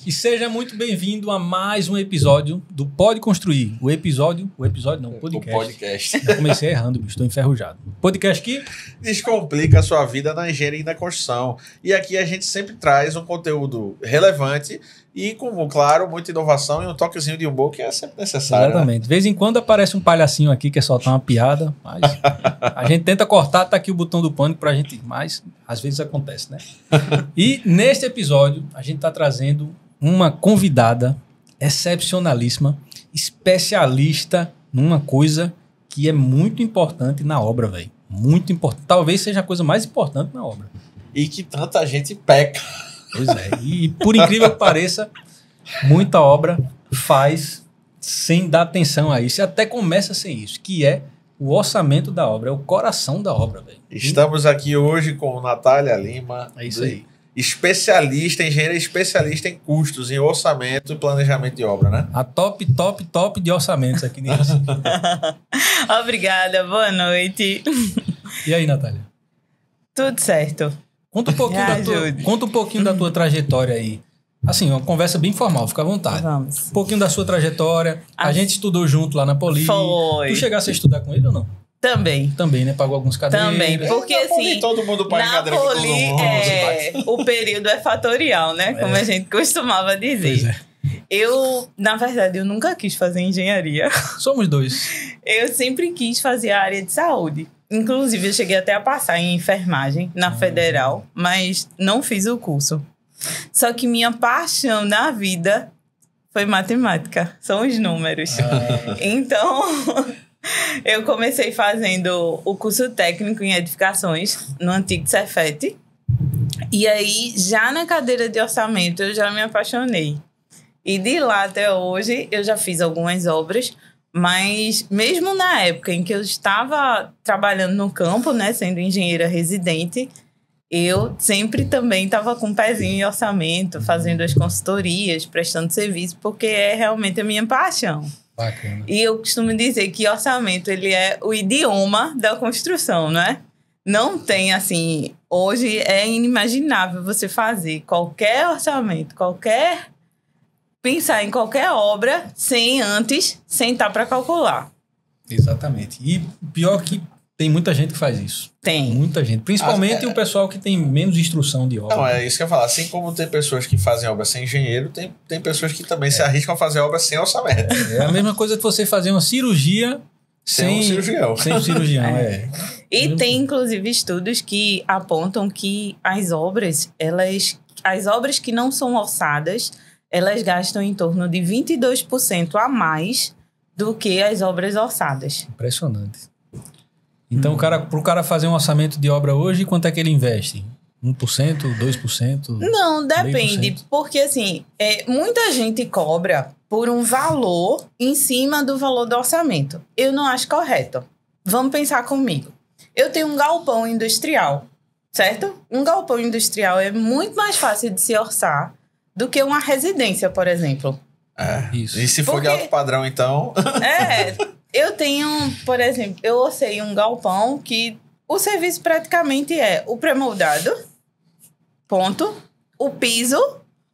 E seja muito bem-vindo a mais um episódio do Pode Construir. O podcast. O podcast. Eu comecei errando, bicho, estou enferrujado. Podcast que descomplica a sua vida na engenharia e na construção. E aqui a gente sempre traz um conteúdo relevante e, com, claro, muita inovação e um toquezinho de humor que é sempre necessário. Exatamente. Né? De vez em quando aparece um palhacinho aqui que é soltar uma piada, mas a gente tenta cortar, tá aqui o botão do pânico pra gente, mas às vezes acontece, né? E neste episódio a gente tá trazendo uma convidada excepcionalíssima, especialista numa coisa que é muito importante na obra, velho. Muito importante. Talvez seja a coisa mais importante na obra. E que tanta gente peca. Pois é. E por incrível que pareça, muita obra faz sem dar atenção a isso. E até começa sem isso, que é o orçamento da obra. É o coração da obra, velho. Estamos aqui hoje com Natália Lima. É isso aí. Especialista, engenheira especialista em custos, em orçamento e planejamento de obra, né? A top de orçamentos aqui nisso. Obrigada, boa noite. E aí, Natália? Tudo certo. Conta um pouquinho da tua trajetória aí. Assim, uma conversa bem formal, fica à vontade. Vamos. Um pouquinho da sua trajetória. A gente estudou junto lá na Poli. Foi. Tu chegasse a estudar com ele ou não? Também. Também, né? Pagou alguns cadeiras. Também, porque assim, todo mundo paga na cadeira com todo Poli, mundo. o período é fatorial, né? Como a gente costumava dizer. Pois é. Eu, na verdade, eu nunca quis fazer engenharia. Somos dois. Eu sempre quis fazer a área de saúde. Inclusive, eu cheguei até a passar em enfermagem na Federal, mas não fiz o curso. Só que minha paixão na vida foi matemática. São os números. Então... eu comecei fazendo o curso técnico em edificações no antigo Cefet. E aí, já na cadeira de orçamento, eu já me apaixonei. E de lá até hoje, eu já fiz algumas obras, mas mesmo na época em que eu estava trabalhando no campo, né, sendo engenheira residente, eu sempre também estava com um pezinho em orçamento, fazendo as consultorias, prestando serviço, porque é realmente a minha paixão. Bacana. E eu costumo dizer que orçamento, ele é o idioma da construção, não é? Não tem, assim... Hoje é inimaginável você fazer qualquer orçamento, pensar em qualquer obra sem antes sentar para calcular. Exatamente. E pior que tem muita gente que faz isso. Tem. Muita gente. Principalmente o pessoal que tem menos instrução de obra. Não, é isso que eu ia falar. Assim como tem pessoas que fazem obra sem engenheiro, tem pessoas que também se arriscam a fazer obra sem orçamento. É a mesma coisa que você fazer uma cirurgia sem um cirurgião. Sem um cirurgião, E tem, inclusive, estudos que apontam que as obras que não são orçadas, elas gastam em torno de 22% a mais do que as obras orçadas. Impressionante. Então, pro cara fazer um orçamento de obra hoje, quanto é que ele investe? 1%, 2%? Não, depende. 0,5%? Porque, assim, muita gente cobra por um valor em cima do valor do orçamento. Eu não acho correto. Vamos pensar comigo. Eu tenho um galpão industrial, certo? Um galpão industrial é muito mais fácil de se orçar do que uma residência, por exemplo. Isso. E se for de alto padrão, então... Eu tenho, por exemplo, eu orcei um galpão que o serviço praticamente é o pré-moldado, ponto, o piso,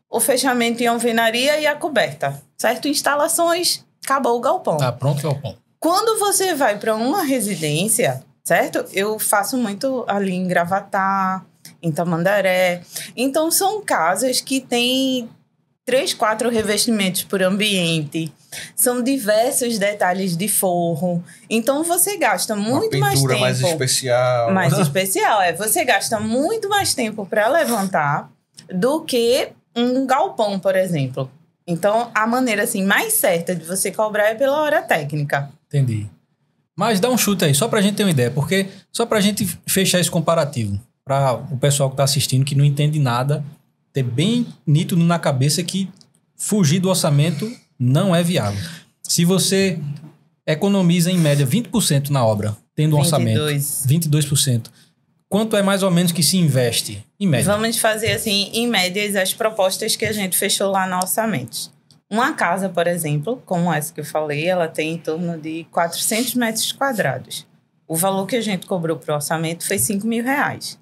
o fechamento em alvenaria e a coberta, certo? Instalações, acabou o galpão. Tá pronto o galpão. Quando você vai para uma residência, certo? Eu faço muito ali em Gravatá, em Tamandaré. Então, são casas que têm 3, 4 revestimentos por ambiente. São diversos detalhes de forro. Então, você gasta muito mais tempo. Uma pintura mais especial. Mais especial, Você gasta muito mais tempo para levantar do que um galpão, por exemplo. Então, a maneira assim, mais certa de você cobrar é pela hora técnica. Entendi. Mas dá um chute aí, só pra gente ter uma ideia. Porque só pra gente fechar esse comparativo. Pra o pessoal que tá assistindo, que não entende nada, ter bem nítido na cabeça que fugir do orçamento não é viável. Se você economiza em média 20% na obra, tendo um orçamento, 22%, quanto é mais ou menos que se investe em média? Vamos fazer assim, em médias, as propostas que a gente fechou lá no orçamento. Uma casa, por exemplo, como essa que eu falei, ela tem em torno de 400 metros quadrados. O valor que a gente cobrou para o orçamento foi R$5.000.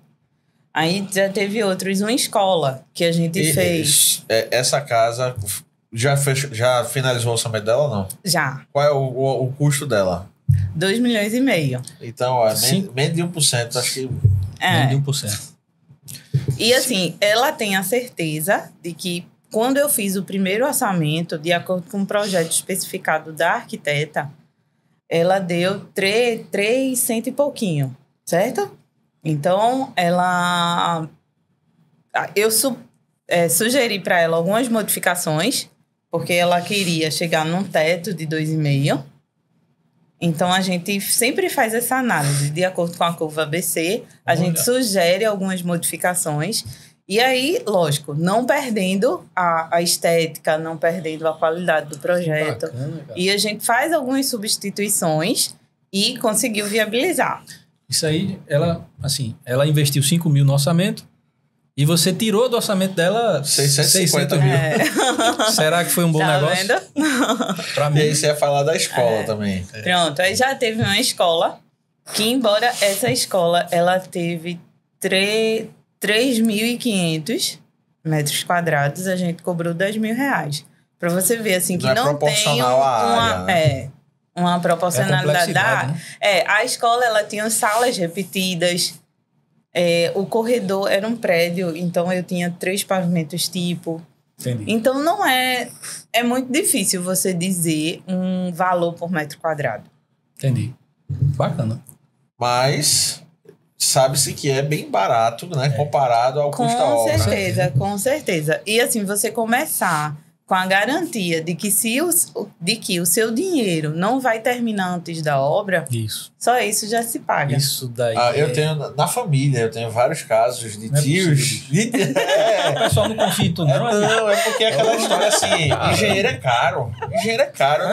Aí já teve outros, uma escola que a gente fez. Essa casa já finalizou o orçamento dela ou não? Já. Qual é o custo dela? 2,5 milhões. Então, ó, menos de 1%, acho que... Menos de 1%. E assim, ela tem a certeza de que quando eu fiz o primeiro orçamento, de acordo com o projeto especificado da arquiteta, ela deu 300 e pouquinho, certo? Então, eu sugeri para ela algumas modificações, porque ela queria chegar num teto de 2,5. Então, a gente sempre faz essa análise. De acordo com a curva ABC, a gente sugere algumas modificações. E aí, lógico, não perdendo a estética, não perdendo a qualidade do projeto. Bacana, e a gente faz algumas substituições e conseguiu viabilizar. Isso aí, ela investiu 5 mil no orçamento e você tirou do orçamento dela 600 mil. Será que foi um bom negócio? Tá vendo? Pra mim. E aí você ia falar da escola também. Pronto, aí já teve uma escola que, embora essa escola ela teve 3.500 metros quadrados, a gente cobrou R$10.000. Para você ver, assim, que não tem uma proporcionalidade da área. Né? A escola, ela tinha salas repetidas, o corredor era um prédio, então eu tinha 3 pavimentos tipo. Entendi. Então, não é muito difícil você dizer um valor por metro quadrado. Entendi. Bacana. Mas sabe-se que é bem barato, né? Comparado ao custo da obra. Com certeza. E assim, você começar com a garantia de que o seu dinheiro não vai terminar antes da obra, só isso já se paga. Isso daí. Eu tenho na família, eu tenho vários casos de tios. O pessoal não confia em tudo, não. Não, é porque aquela história assim, engenheiro é caro. Engenheiro é caro.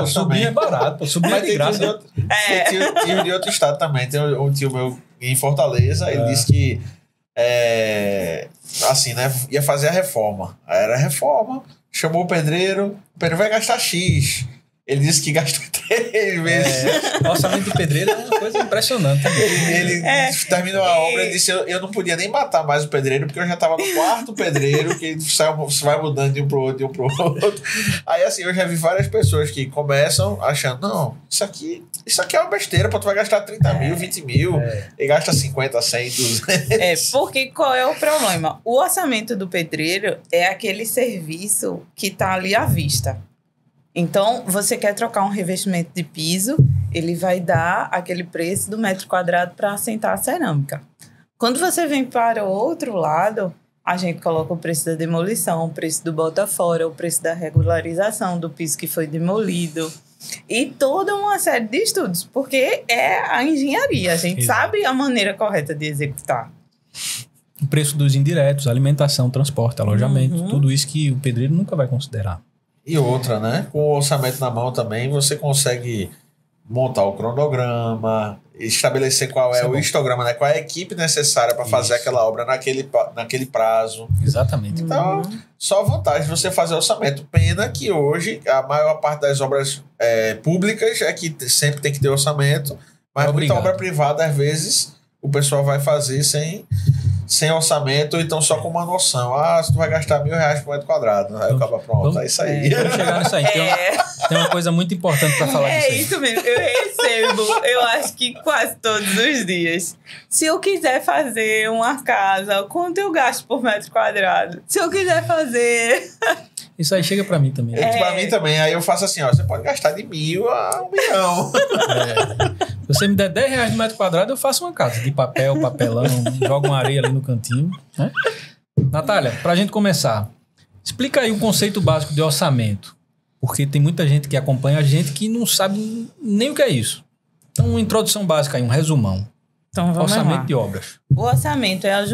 Sobrinho é barato, sobrinho é de graça. Tem tio de outro estado também. Tem um tio meu em Fortaleza, ele disse que assim, né? Ia fazer a reforma. Aí era a reforma, chamou o pedreiro vai gastar X. Ele disse que gastou 3 vezes. O orçamento de pedreiro é uma coisa impressionante também. Ele terminou a obra e disse: eu não podia nem matar mais o pedreiro, porque eu já estava no 4º pedreiro, que vai mudando de um pro outro. Aí, assim, eu já vi várias pessoas que começam achando: não, isso aqui é uma besteira, pô, tu vai gastar 30 mil, 20 mil, e gasta 50, 100, 200. Porque qual é o problema? O orçamento do pedreiro é aquele serviço que está ali à vista. Então, você quer trocar um revestimento de piso, ele vai dar aquele preço do metro quadrado para assentar a cerâmica. Quando você vem para o outro lado, a gente coloca o preço da demolição, o preço do bota fora, o preço da regularização do piso que foi demolido e toda uma série de estudos, porque é a engenharia, a gente sabe a maneira correta de executar. O preço dos indiretos, alimentação, transporte, alojamento, tudo isso que o pedreiro nunca vai considerar. E outra, né? Com o orçamento na mão também, você consegue montar o cronograma, estabelecer qual é o histograma, né? Qual é a equipe necessária para fazer aquela obra naquele prazo. Exatamente. Então, só vantagem de você fazer orçamento. Pena que hoje a maior parte das obras públicas é que sempre tem que ter orçamento, mas muita obra privada, às vezes, o pessoal vai fazer sem orçamento, ou então só com uma noção. Se tu vai gastar R$1.000 por metro quadrado. Aí acaba pronto, é isso aí. Vamos chegar nisso aí. Tem uma coisa muito importante para falar disso aí. É isso mesmo. Eu recebo, eu acho que quase todos os dias. Se eu quiser fazer uma casa, quanto eu gasto por metro quadrado? Se eu quiser fazer... Isso aí chega pra mim também. Pra mim também. Aí eu faço assim, você pode gastar de 1.000 a 1 milhão. Se você me der R$10 no metro quadrado, eu faço uma casa de papel, papelão, jogo uma areia ali no cantinho. Né? Natália, pra gente começar, explica aí o conceito básico de orçamento. Porque tem muita gente que acompanha a gente que não sabe nem o que é isso. Então, uma introdução básica aí, um resumão. Então, vamos orçamento lá. de obras. O orçamento é a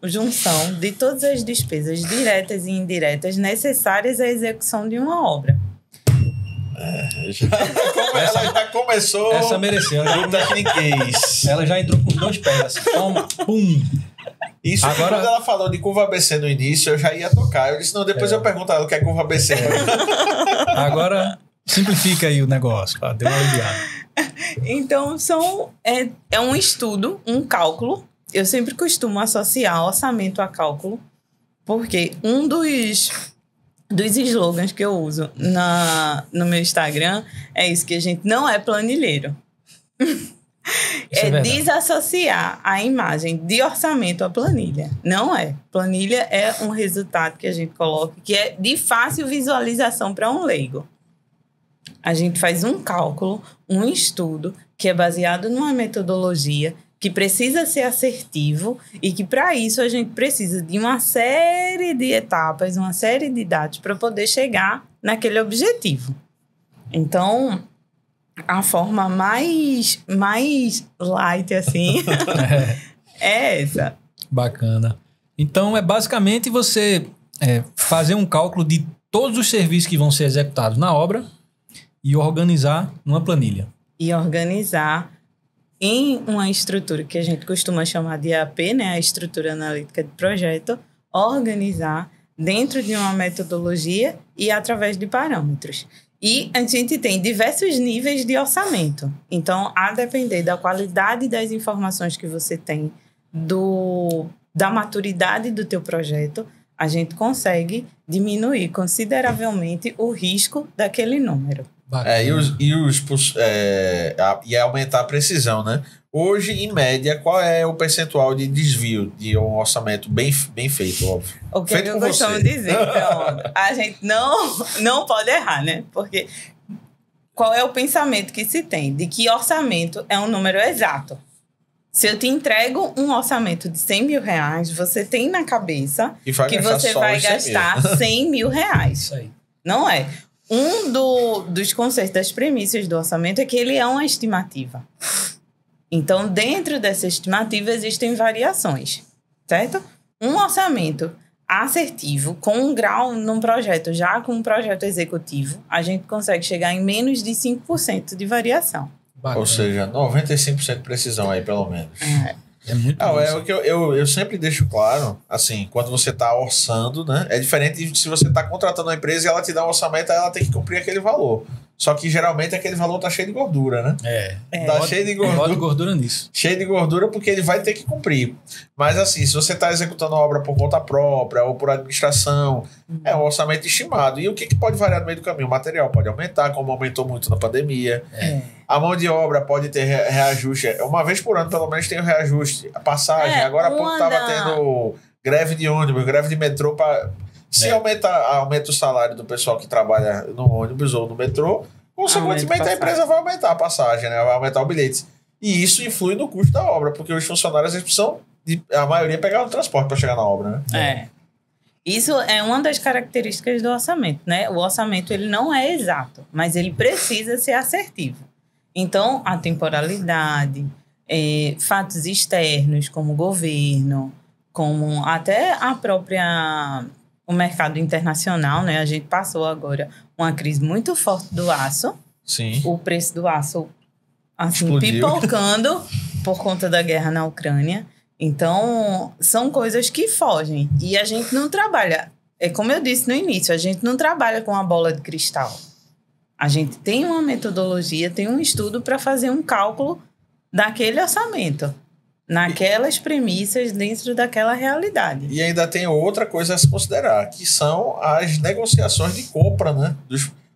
junção de todas as despesas diretas e indiretas necessárias à execução de uma obra. Ela já começou. Essa mereceu. Ela já entrou com 2 pés. Assim, toma, pum. Isso agora, quando ela falou de curva ABC no início, eu já ia tocar. Eu disse, não, depois eu pergunto a ela o que é curva ABC. Agora, simplifica aí o negócio. Deu uma aliviada. Então, é um estudo, um cálculo, eu sempre costumo associar orçamento a cálculo, porque um dos slogans que eu uso no meu Instagram é isso, que a gente não é planilheiro. É desassociar a imagem de orçamento à planilha. Não é. Planilha é um resultado que a gente coloca que é de fácil visualização para um leigo. A gente faz um cálculo, um estudo que é baseado numa metodologia que precisa ser assertivo e que, para isso, a gente precisa de uma série de etapas, uma série de dados para poder chegar naquele objetivo. Então, a forma mais light, assim, é essa. Bacana. Então, é basicamente você fazer um cálculo de todos os serviços que vão ser executados na obra e organizar numa planilha. E organizar em uma estrutura que a gente costuma chamar de EAP, né? A estrutura analítica de projeto, organizar dentro de uma metodologia e através de parâmetros. E a gente tem diversos níveis de orçamento. Então, a depender da qualidade das informações que você tem, da maturidade do teu projeto, a gente consegue diminuir consideravelmente o risco daquele número. E aumentar a precisão, né? Hoje, em média, qual é o percentual de desvio de um orçamento bem feito, óbvio? O que eu costumo dizer, então, a gente não pode errar, né? Porque qual é o pensamento que se tem? De que orçamento é um número exato. Se eu te entrego um orçamento de 100 mil reais, você tem na cabeça que você vai gastar 100 mil reais. Isso aí. Não é. Dos conceitos, das premissas do orçamento é que ele é uma estimativa. Então, dentro dessa estimativa, existem variações, certo? Um orçamento assertivo, com um grau num projeto, já com um projeto executivo, a gente consegue chegar em menos de 5% de variação. Bacana. Ou seja, 95% de precisão aí, pelo menos. É muito bom. O que eu sempre deixo claro, assim, quando você está orçando, né? É diferente de se você está contratando uma empresa e ela te dá um orçamento, aí ela tem que cumprir aquele valor. Só que geralmente aquele valor tá cheio de gordura, né? Tá cheio de gordura. Bota gordura nisso. Cheio de gordura porque ele vai ter que cumprir. Mas assim, se você está executando a obra por conta própria ou por administração, é um orçamento estimado. E o que pode variar no meio do caminho? O material pode aumentar, como aumentou muito na pandemia. A mão de obra pode ter reajuste. Uma vez por ano, pelo menos, tem o reajuste. A passagem. Agora há pouco estava tendo greve de ônibus, greve de metrô. Se aumenta o salário do pessoal que trabalha no ônibus ou no metrô, consequentemente a empresa vai aumentar a passagem, né? Vai aumentar o bilhete. E isso influi no custo da obra, porque os funcionários eles precisam, a maioria, pegar o transporte para chegar na obra, né? Isso é uma das características do orçamento, né? O orçamento ele não é exato, mas ele precisa ser assertivo. Então, a temporalidade, fatos externos, como o governo, como até o mercado internacional, né? A gente passou agora uma crise muito forte do aço. Sim. O preço do aço, assim, pipocando por conta da guerra na Ucrânia. Então, são coisas que fogem. E a gente não trabalha... É como eu disse no início, a gente não trabalha com a bola de cristal. A gente tem uma metodologia, tem um estudo para fazer um cálculo daquele orçamento, naquelas premissas, dentro daquela realidade. E ainda tem outra coisa a se considerar, que são as negociações de compra, né?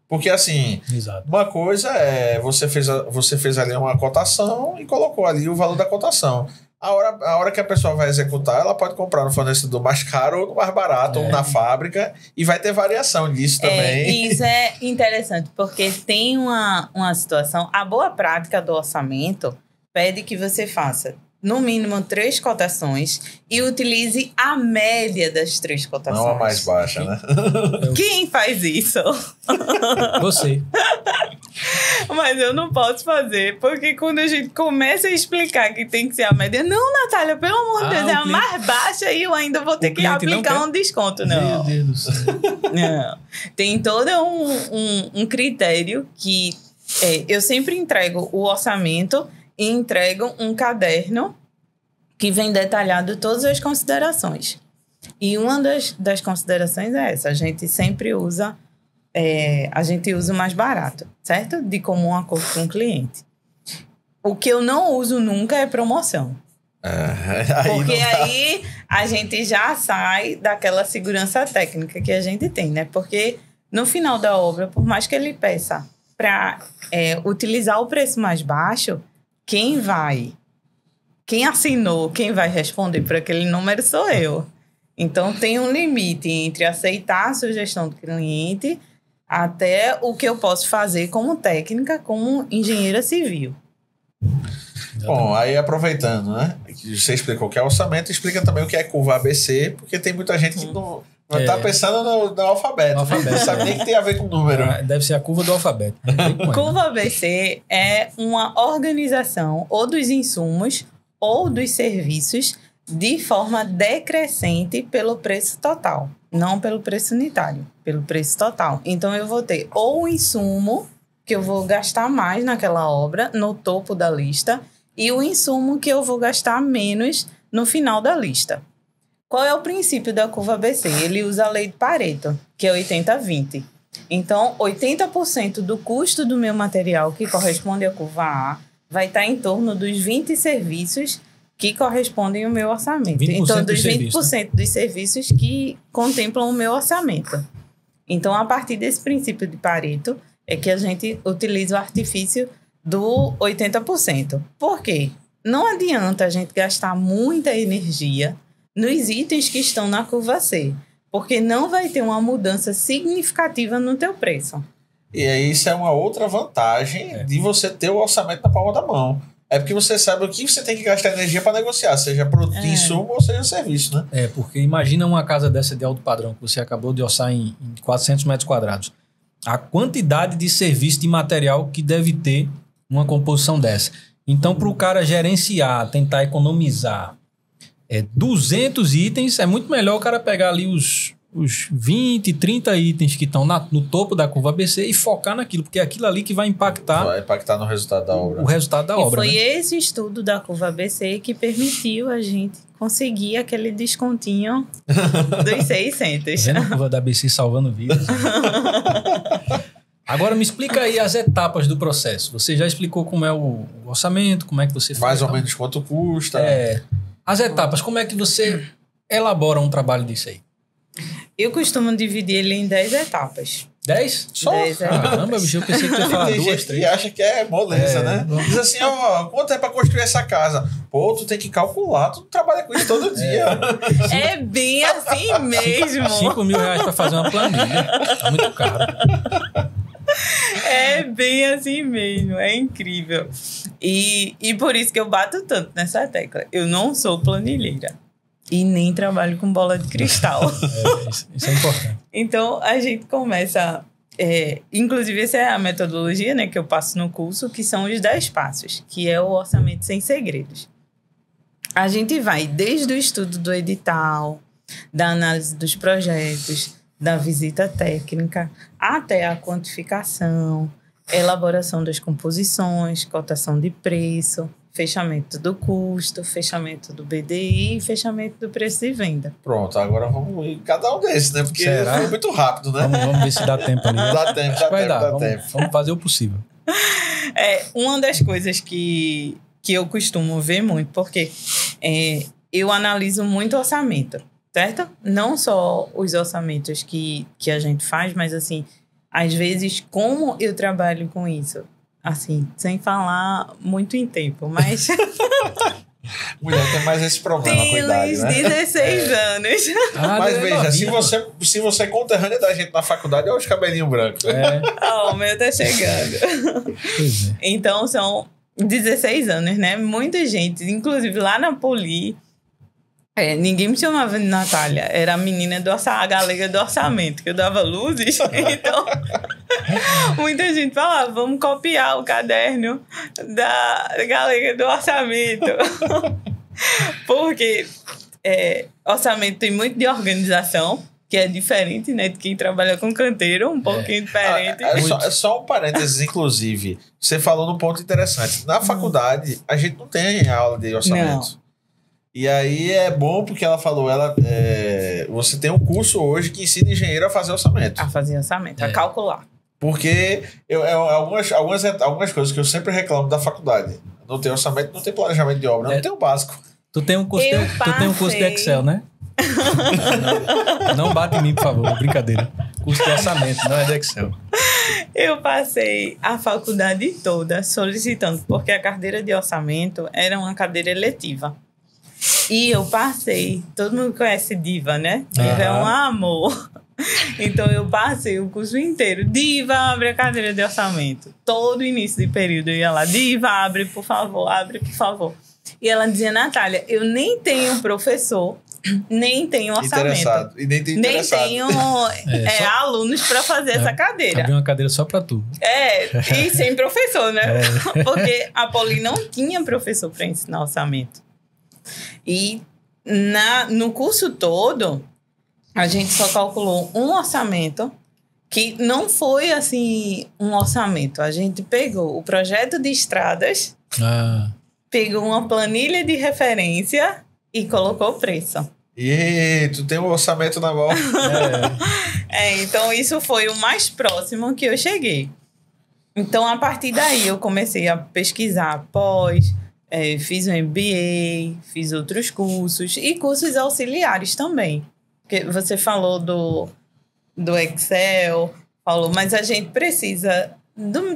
Porque, assim, uma coisa é você fez ali uma cotação e colocou ali o valor da cotação. A hora que a pessoa vai executar, ela pode comprar no fornecedor mais caro ou no mais barato, ou na fábrica, e vai ter variação disso também. Isso é interessante, porque tem uma situação... A boa prática do orçamento pede que você faça, no mínimo, 3 cotações e utilize a média das 3 cotações. Não a mais baixa, né? Quem faz isso? Você. Mas eu não posso fazer, porque quando a gente começa a explicar que tem que ser a média... Não, Natália, pelo amor de Deus, é a mais baixa e eu ainda vou ter que aplicar um desconto. Não. Meu Deus do céu. Não. Tem todo um critério que... eu sempre entrego o orçamento e entrego um caderno que vem detalhado todas as considerações. E uma das considerações é essa. A gente sempre usa... a gente usa o mais barato, certo? De comum acordo com o cliente. O que eu não uso nunca é promoção. Porque aí a gente já sai daquela segurança técnica que a gente tem, né? Porque no final da obra, por mais que ele peça para utilizar o preço mais baixo, quem assinou, quem vai responder por aquele número sou eu. Então, tem um limite entre aceitar a sugestão do cliente até o que eu posso fazer como técnica, como engenheira civil. Bom, aí aproveitando, né? Você explicou o que é orçamento, explica também o que é curva ABC, porque tem muita gente que não está pensando no alfabeto. Não sabe nem que tem a ver com número. Deve ser a curva do alfabeto. Curva ABC é uma organização ou dos insumos ou dos serviços de forma decrescente pelo preço total, não pelo preço unitário, pelo preço total. Então, eu vou ter ou o insumo que eu vou gastar mais naquela obra, no topo da lista, e o insumo que eu vou gastar menos no final da lista. Qual é o princípio da curva ABC? Ele usa a lei de Pareto, que é 80-20. Então, 80% do custo do meu material, que corresponde à curva A, vai estar em torno dos 20 serviços que correspondem ao meu orçamento. Então, dos 20% dos serviços que contemplam o meu orçamento. Então, a partir desse princípio de Pareto, é que a gente utiliza o artifício do 80%. Por quê? Não adianta a gente gastar muita energia nos itens que estão na curva C, porque não vai ter uma mudança significativa no teu preço. E aí, isso é uma outra vantagem de você ter o orçamento na palma da mão. É porque você sabe o que você tem que gastar energia para negociar, seja produto de insumo ou seja serviço, né? Porque imagina uma casa dessa de alto padrão que você acabou de orçar em 400 metros quadrados. A quantidade de serviço, de material que deve ter uma composição dessa. Então, para o cara gerenciar, tentar economizar 200 itens, é muito melhor o cara pegar ali os 20, 30 itens que estão no topo da curva ABC e focar naquilo, porque é aquilo ali que vai impactar... Vai impactar no resultado da obra. O resultado da obra, foi, né? Esse estudo da curva ABC que permitiu a gente conseguir aquele descontinho dos 600. Vendo a curva da ABC salvando vidas. Agora me explica aí as etapas do processo. Você já explicou como é o orçamento, como é que você faz. Mais ou menos quanto custa. As etapas, como é que você elabora um trabalho disso aí? Eu costumo dividir ele em 10 etapas. 10? Só? 10 etapas. Caramba, bicho, eu pensei que tu ia falar tem 2, gente 3. que acha que é moleza, né? Diz assim, quanto é pra construir essa casa? Pô, tu tem que calcular, tu trabalha com isso todo dia. É bem assim mesmo. 5 mil reais pra fazer uma planilha. É muito caro. É bem assim mesmo, é incrível. E por isso que eu bato tanto nessa tecla. Eu não sou planilheira. E nem trabalho com bola de cristal. Isso é importante. Então, a gente começa... inclusive, essa é a metodologia, né, que eu passo no curso, que são os 10 passos, que é o orçamento sem segredos. A gente vai desde o estudo do edital, da análise dos projetos, da visita técnica, até a quantificação, elaboração das composições, cotação de preço, fechamento do custo, fechamento do BDI e fechamento do preço de venda. Pronto, agora vamos ir cada um desses, né? Porque foi muito rápido, né? Vamos ver se dá tempo ali. Dá tempo. Vamos fazer o possível. Uma das coisas que eu costumo ver muito, porque eu analiso muito orçamento, certo? Não só os orçamentos que a gente faz, mas assim, às vezes como eu trabalho com isso. Assim, sem falar muito em tempo, mas... Mulher tem mais esse problema com a idade, né? 16 anos. Mas veja, se você é conterrânea da gente na faculdade, olha os cabelinhos brancos. O meu tá chegando. Pois é. Então, são 16 anos, né? Muita gente, inclusive lá na Poli... ninguém me chamava de Natália. Era a menina a galega do orçamento, que eu dava luzes. Então, muita gente falava, vamos copiar o caderno da galega do orçamento. Porque orçamento tem muito de organização, que é diferente, né, de quem trabalha com canteiro, um pouquinho diferente. Só um parênteses, inclusive. Você falou num ponto interessante. Na faculdade, a gente não tem aula de orçamento. Não. E aí é bom porque ela falou, você tem um curso hoje que ensina engenheiro a fazer orçamento. A fazer orçamento, a calcular. Porque algumas coisas que eu sempre reclamo da faculdade. Não tem orçamento, não tem planejamento de obra, não tem o básico. Tu tem um curso de Excel, né? Não bate em mim, por favor. Brincadeira. Curso de orçamento, não é de Excel. Eu passei a faculdade toda solicitando, porque a cadeira de orçamento era uma cadeira eletiva. E eu passei, todo mundo conhece Diva, né? Diva é um amor. Então eu passei o curso inteiro. Diva, abre a cadeira de orçamento. Todo início de período eu ia lá, Diva, abre por favor, abre por favor. E ela dizia, Natália, eu nem tenho professor, nem tenho orçamento. E nem tenho alunos para fazer essa cadeira. Abri uma cadeira só para tu. E sem professor, né? Porque a Poli não tinha professor para ensinar orçamento. E no curso todo, a gente só calculou um orçamento, que não foi assim um orçamento. A gente pegou o projeto de estradas, pegou uma planilha de referência e colocou o preço. E tu tem um orçamento na mão. Então isso foi o mais próximo que eu cheguei. Então, a partir daí, eu comecei a pesquisar fiz um MBA, fiz outros cursos e cursos auxiliares também. Porque você falou do Excel, mas a gente precisa,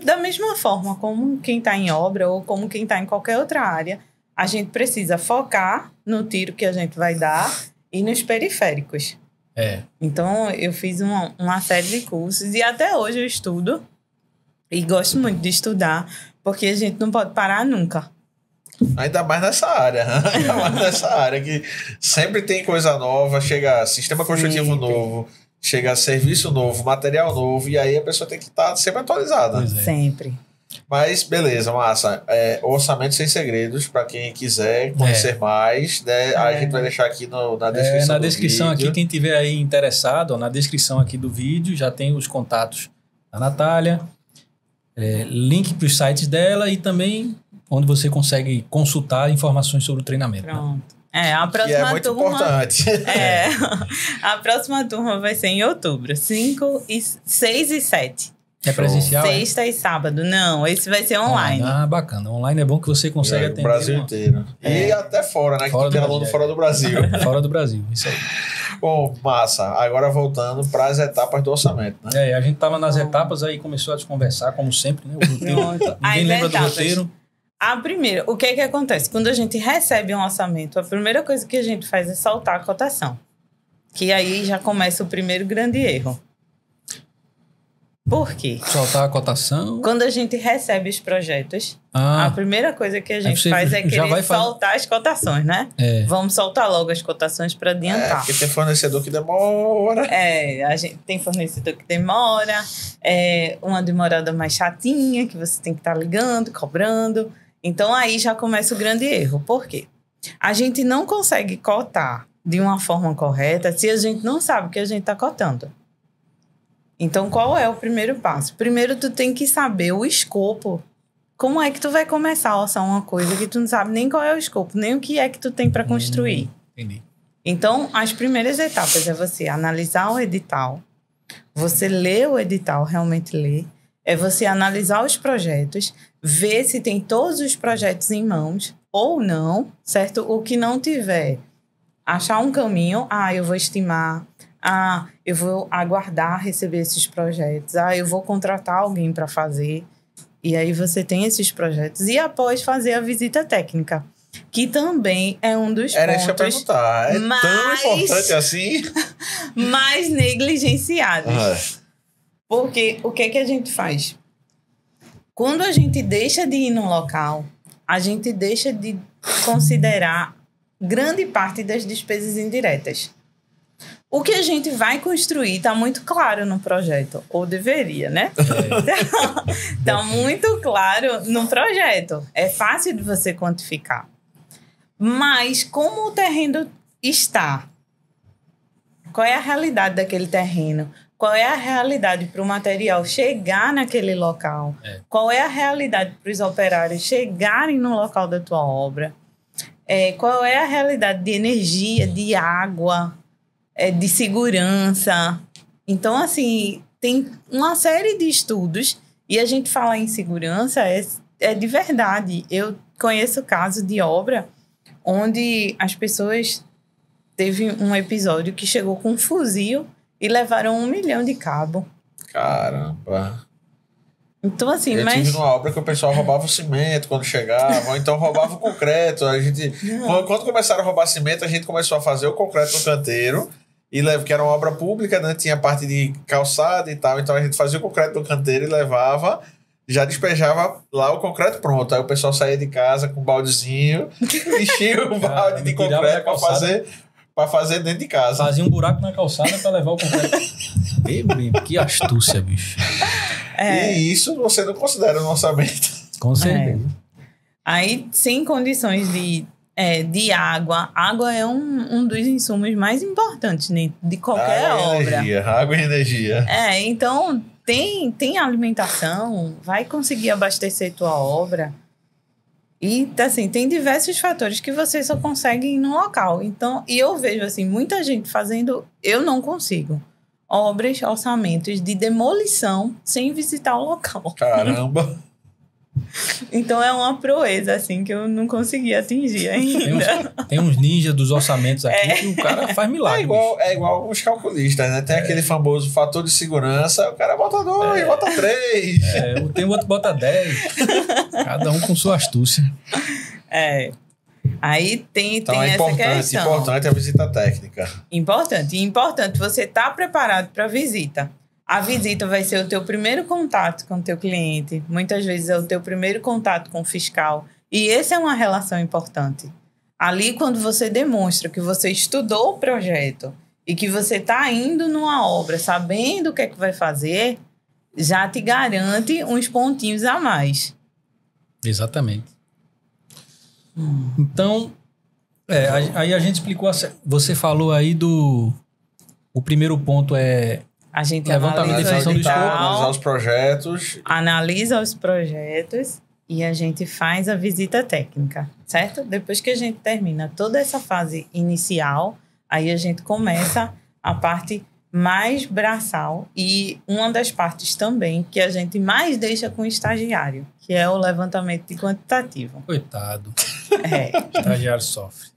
da mesma forma como quem está em obra ou como quem está em qualquer outra área, a gente precisa focar no tiro que a gente vai dar e nos periféricos. Então, eu fiz uma série de cursos e até hoje eu estudo e gosto muito de estudar, porque a gente não pode parar nunca. Ainda mais nessa área. Ainda mais nessa área que sempre tem coisa nova, chega sistema construtivo novo, chega serviço novo, material novo, e aí a pessoa tem que estar sempre atualizada. Sempre. Mas beleza, massa. Orçamento sem segredos, para quem quiser conhecer mais, né? A gente vai deixar aqui na descrição. Na descrição aqui, quem tiver aí interessado, na descrição aqui do vídeo já tem os contatos da Natália, link para os sites dela e também onde você consegue consultar informações sobre o treinamento. Pronto. A próxima que é muito importante. A próxima turma vai ser em outubro, 5, 6 e 7. É presencial? Sexta e sábado. Não, esse vai ser online. Bacana. Online é bom que você consegue atender. O Brasil inteiro. E até fora, né? Que tem aluno fora do Brasil. Fora do Brasil, isso aí. Bom, massa. Agora voltando para as etapas do orçamento, né? A gente tava nas etapas, aí começou a desconversar, como sempre, né? O roteiro. Ninguém lembra do roteiro. A primeira, o que é que acontece? Quando a gente recebe um orçamento, a primeira coisa que a gente faz é saltar a cotação. Que aí já começa o primeiro grande erro. Por quê? Soltar a cotação. Quando a gente recebe os projetos, a primeira coisa que a gente faz é querer soltar as cotações, né? Vamos soltar logo as cotações para adiantar. Porque tem fornecedor que demora. A gente tem fornecedor que demora. Uma demorada mais chatinha, que você tem que estar ligando, cobrando. Então, aí já começa o grande erro. Por quê? A gente não consegue cotar de uma forma correta se a gente não sabe o que a gente está cotando. Então, qual é o primeiro passo? Primeiro, tu tem que saber o escopo. Como é que tu vai começar a orçar uma coisa que tu não sabe nem qual é o escopo, nem o que é que tu tem para construir? Entendi. Então, as primeiras etapas é você analisar o edital, você ler o edital, realmente ler, é você analisar os projetos, ver se tem todos os projetos em mãos ou não, certo? O que não tiver, achar um caminho, eu vou estimar, eu vou aguardar receber esses projetos, eu vou contratar alguém para fazer. E aí você tem esses projetos. E após fazer a visita técnica, que também é um dos pontos... Deixa eu perguntar, tão importante assim? Mais negligenciados. Porque o que é que a gente faz? Quando a gente deixa de ir num local, a gente deixa de considerar grande parte das despesas indiretas. O que a gente vai construir está muito claro no projeto, ou deveria, né? Está muito claro no projeto. É fácil de você quantificar. Mas como o terreno está? Qual é a realidade daquele terreno? Qual é a realidade para o material chegar naquele local? Qual é a realidade para os operários chegarem no local da tua obra? Qual é a realidade de energia, de água, de segurança? Então, assim, tem uma série de estudos e a gente falar em segurança é de verdade. Eu conheço casos de obra onde as pessoas... Teve um episódio que chegou com um fuzil e levaram 1 milhão de cabo. Caramba. Então, assim, eu tive numa obra que o pessoal roubava o cimento quando chegava, ou então roubava o concreto. A gente, quando começaram a roubar cimento, a gente começou a fazer o concreto no canteiro, que era uma obra pública, né? Tinha parte de calçada e tal, então a gente fazia o concreto no canteiro e levava, já despejava lá o concreto pronto. Aí o pessoal saía de casa com um baldezinho, enchia o balde de concreto para fazer dentro de casa. Fazia um buraco na calçada para levar o concreto. Que astúcia, bicho. E isso você não considera no orçamento. Com certeza. Aí, sem condições de água. Água é um dos insumos mais importantes, né, de qualquer obra. Água e energia. Então, tem alimentação, vai conseguir abastecer tua obra. E, assim, tem diversos fatores que você só consegue ir no local. Então, e eu vejo, assim, muita gente fazendo... Eu não consigo. Obras, orçamentos de demolição sem visitar o local. Caramba! Então, é uma proeza, assim, que eu não consegui atingir ainda. Tem uns ninjas dos orçamentos aqui que o cara faz milagre. É igual os calculistas, né? Tem aquele famoso fator de segurança, o cara bota 2, bota 3. Tem outro bota 10. Cada um com sua astúcia. Aí tem então essa questão. Importante a visita técnica. Importante você estar preparado para a visita. A visita vai ser o teu primeiro contato com o teu cliente. Muitas vezes é o teu primeiro contato com o fiscal. E essa é uma relação importante. Ali, quando você demonstra que você estudou o projeto e que você está indo numa obra sabendo o que é que vai fazer, já te garante uns pontinhos a mais. Exatamente. Então, aí a gente explicou... Você falou aí do... O primeiro ponto é... A gente levantamento e definição do escopo, analisar os projetos. Analisa os projetos e a gente faz a visita técnica, certo? Depois que a gente termina toda essa fase inicial, aí a gente começa a parte mais braçal e uma das partes também que a gente mais deixa com o estagiário, que é o levantamento de quantitativo. Coitado. O estagiário sofre.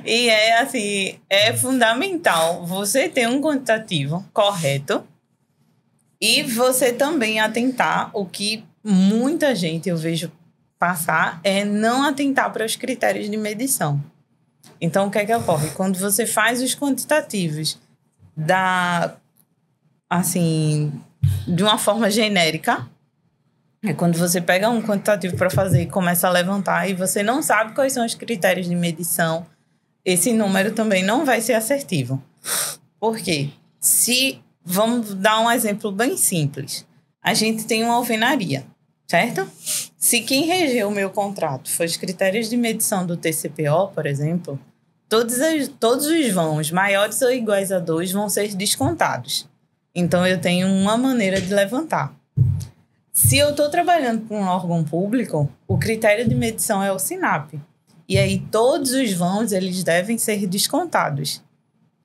E é fundamental você ter um quantitativo correto e você também atentar, o que muita gente eu vejo passar, é não atentar para os critérios de medição. Então, o que é que ocorre? Quando você faz os quantitativos de uma forma genérica, é quando você pega um quantitativo para fazer e começa a levantar e você não sabe quais são os critérios de medição, esse número também não vai ser assertivo. Por quê? Vamos dar um exemplo bem simples. A gente tem uma alvenaria, certo? Se quem regeu o meu contrato for os critérios de medição do TCPO, por exemplo, todos os vãos maiores ou iguais a 2 vão ser descontados. Então, eu tenho uma maneira de levantar. Se eu estou trabalhando com um órgão público, o critério de medição é o SINAP. E aí, todos os vãos, eles devem ser descontados.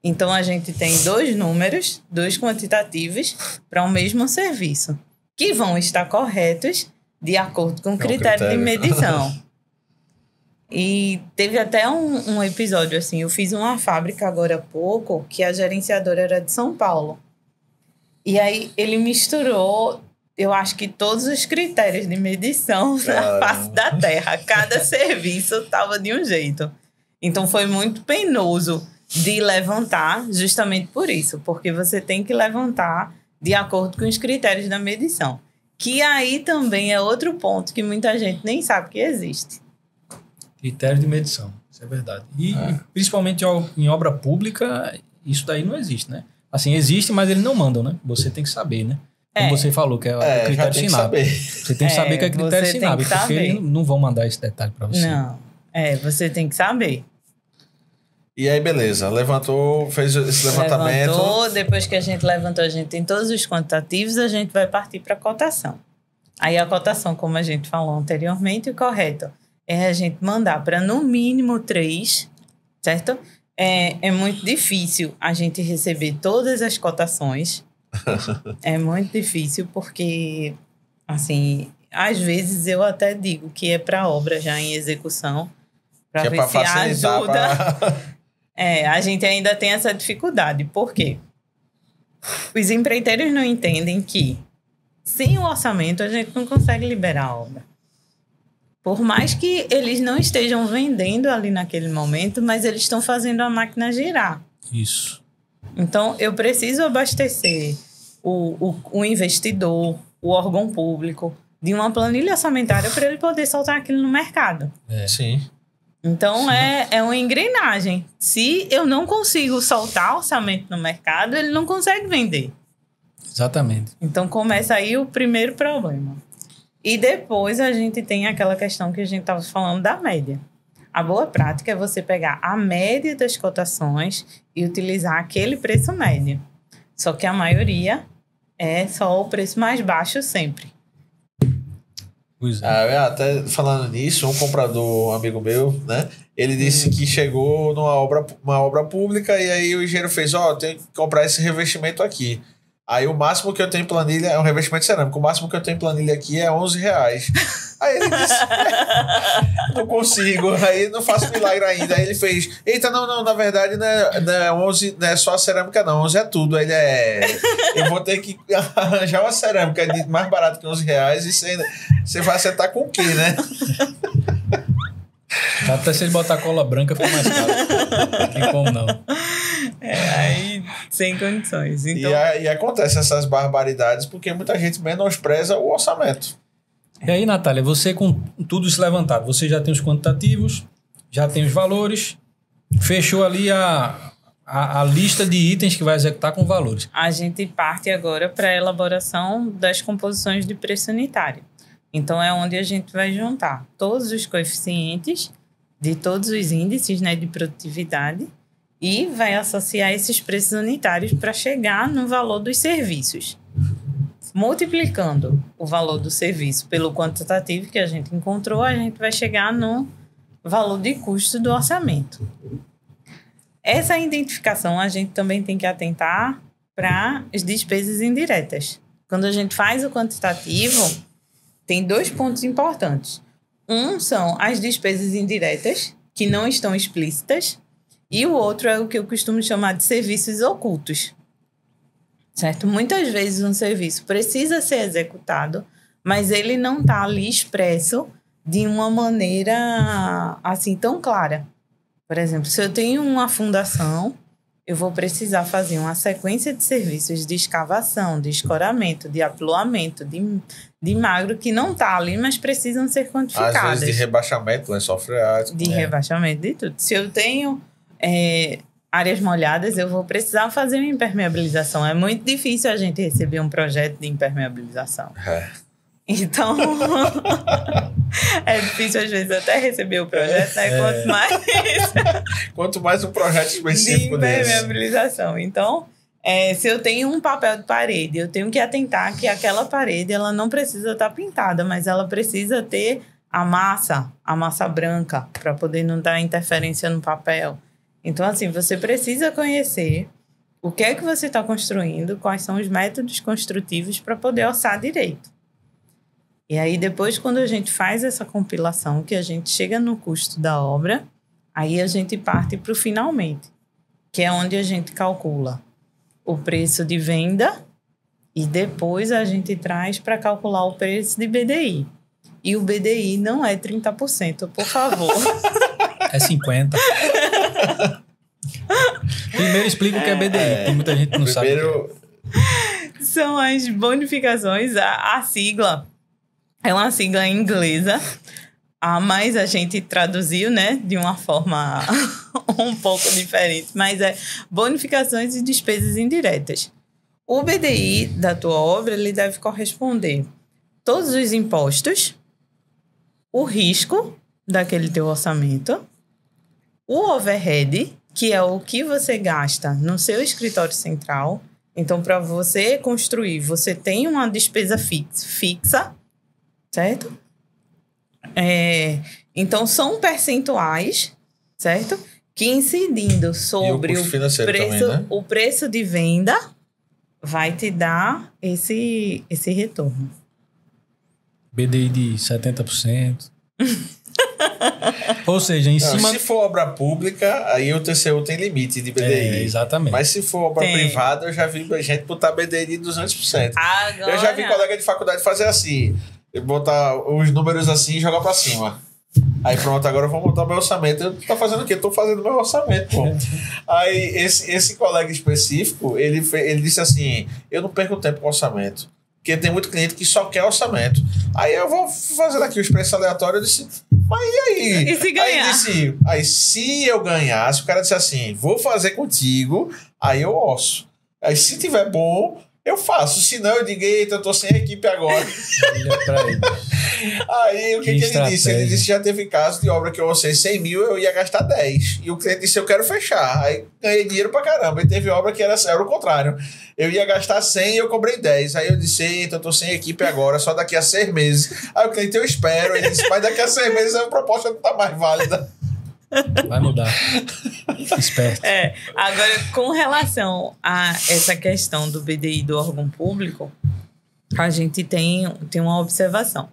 Então, a gente tem 2 números, 2 quantitativos, para o mesmo serviço, que vão estar corretos de acordo com o critério de medição. E teve até um episódio, assim, eu fiz uma fábrica agora há pouco, que a gerenciadora era de São Paulo. E aí, ele misturou... Eu acho que todos os critérios de medição na face da terra, cada serviço estava de um jeito. Então, foi muito penoso de levantar justamente por isso, porque você tem que levantar de acordo com os critérios da medição. Que aí também é outro ponto que muita gente nem sabe que existe. Critério de medição, isso é verdade. E principalmente em obra pública, isso daí não existe, né? Assim, existe, mas eles não mandam, né? Você tem que saber, né? Como você falou, que é o critério SINAP. Você tem que saber que é critério SINAP, porque eles não vão mandar esse detalhe para você. Não, você tem que saber. E aí, beleza. Levantou, fez esse levantamento. Depois que a gente levantou, a gente tem todos os quantitativos, a gente vai partir para a cotação. Aí a cotação, como a gente falou anteriormente, o correto é a gente mandar para no mínimo 3, certo? É muito difícil a gente receber todas as cotações. É muito difícil porque, assim, às vezes eu até digo que é para obra já em execução, Para ver se ajuda. A gente ainda tem essa dificuldade. Por quê? Os empreiteiros não entendem que sem o orçamento a gente não consegue liberar a obra. Por mais que eles não estejam vendendo ali naquele momento, mas eles estão fazendo a máquina girar. Isso. Então, eu preciso abastecer o investidor, o órgão público, de uma planilha orçamentária para ele poder soltar aquilo no mercado. Sim. Então, é uma engrenagem. Se eu não consigo soltar orçamento no mercado, ele não consegue vender. Exatamente. Então, começa aí o primeiro problema. E depois a gente tem aquela questão que a gente estava falando da média. A boa prática é você pegar a média das cotações e utilizar aquele preço médio. Só que a maioria é só o preço mais baixo sempre. Pois é. Até falando nisso, um comprador, um amigo meu, né? Ele disse que chegou numa obra pública e aí o engenheiro fez, tem que comprar esse revestimento aqui. Aí o máximo que eu tenho em planilha é um revestimento cerâmico. O máximo que eu tenho em planilha aqui é R$11. Aí ele disse, não consigo, aí não faço milagre ainda. Aí ele fez, eita, não, na verdade não é 11, não é só a cerâmica não, 11 é tudo. Aí eu vou ter que arranjar uma cerâmica mais barata que R$11 e você vai acertar com o quê, né? Até se ele botar cola branca fica mais caro. Não tem como não. Aí sem condições. Então... E acontece essas barbaridades porque muita gente menospreza o orçamento. E aí, Natália, você com tudo isso levantado, você já tem os quantitativos, já tem os valores, fechou ali a lista de itens que vai executar com valores. A gente parte agora para a elaboração das composições de preço unitário. Então, é onde a gente vai juntar todos os coeficientes de todos os índices, né, de produtividade e vai associar esses preços unitários para chegar no valor dos serviços. Multiplicando o valor do serviço pelo quantitativo que a gente encontrou, a gente vai chegar no valor de custo do orçamento. Essa identificação a gente também tem que atentar para as despesas indiretas. Quando a gente faz o quantitativo, tem 2 pontos importantes. Um são as despesas indiretas, que não estão explícitas, e o outro é o que eu costumo chamar de serviços ocultos. Certo? Muitas vezes um serviço precisa ser executado, mas ele não está ali expresso de uma maneira assim tão clara. Por exemplo, se eu tenho uma fundação, eu vou precisar fazer uma sequência de serviços de escavação, de escoramento, de apiloamento, de magro, que não está ali, mas precisam ser quantificadas. Às vezes de rebaixamento, lençol freático. De rebaixamento, de tudo. Se eu tenho áreas molhadas, eu vou precisar fazer uma impermeabilização. É muito difícil a gente receber um projeto de impermeabilização. Então, é difícil às vezes até receber o projeto, né? Quanto mais um projeto específico de impermeabilização. Então, se eu tenho um papel de parede, eu tenho que atentar que aquela parede ela não precisa estar pintada, mas ela precisa ter a massa branca, para poder não dar interferência no papel. Então, assim, você precisa conhecer o que é que você está construindo, quais são os métodos construtivos para poder orçar direito. E aí, depois, quando a gente faz essa compilação, que a gente chega no custo da obra, aí a gente parte para o finalmente, que é onde a gente calcula o preço de venda e depois a gente traz para calcular o preço de BDI. E o BDI não é 30%, por favor. É 50%. Primeiro explica o que é BDI, tem muita gente que não sabe. São as bonificações, a sigla é uma sigla inglesa, mas a gente traduziu, né, de uma forma um pouco diferente, mas é bonificações e despesas indiretas. O BDI da tua obra, ele deve corresponder todos os impostos, o risco daquele teu orçamento, o overhead, que é o que você gasta no seu escritório central. Então, para você construir, você tem uma despesa fixa, certo? Então, são percentuais, certo? Que incidindo sobre o preço, também, né? O preço de venda vai te dar esse retorno. BDI de 70%. Ou seja, em cima... Se for obra pública, aí o TCU tem limite de BDI. Exatamente. Mas se for obra privada, eu já vi gente botar BDI de 200%. Agora... Eu já vi colega de faculdade fazer assim, botar os números assim e jogar pra cima. Aí pronto, agora eu vou montar meu orçamento. Eu tô fazendo o quê? Eu tô fazendo meu orçamento, pô. Aí esse colega específico, ele disse assim, eu não perco tempo com orçamento. Porque tem muito cliente que só quer orçamento. Aí eu vou fazendo aqui os preços aleatórios. Eu disse, mas e aí? E se ganhar? Aí se eu ganhasse, o cara disse assim, vou fazer contigo, aí eu orço. Aí se tiver bom, eu faço. Se não, eu digo, eita, eu tô sem equipe agora. Aí o que ele disse? Ele disse que já teve caso de obra que eu orcei 100 mil, eu ia gastar 10. E o cliente disse, eu quero fechar. Aí ganhei dinheiro pra caramba. E teve obra que era o contrário. Eu ia gastar 100 e eu cobrei 10. Aí eu disse, eita, eu tô sem equipe agora, só daqui a 6 meses. Aí o cliente, eu espero. Ele disse, mas daqui a 6 meses a proposta não tá mais válida. Vai mudar. Esperto. Agora, com relação a essa questão do BDI do órgão público, a gente tem uma observação.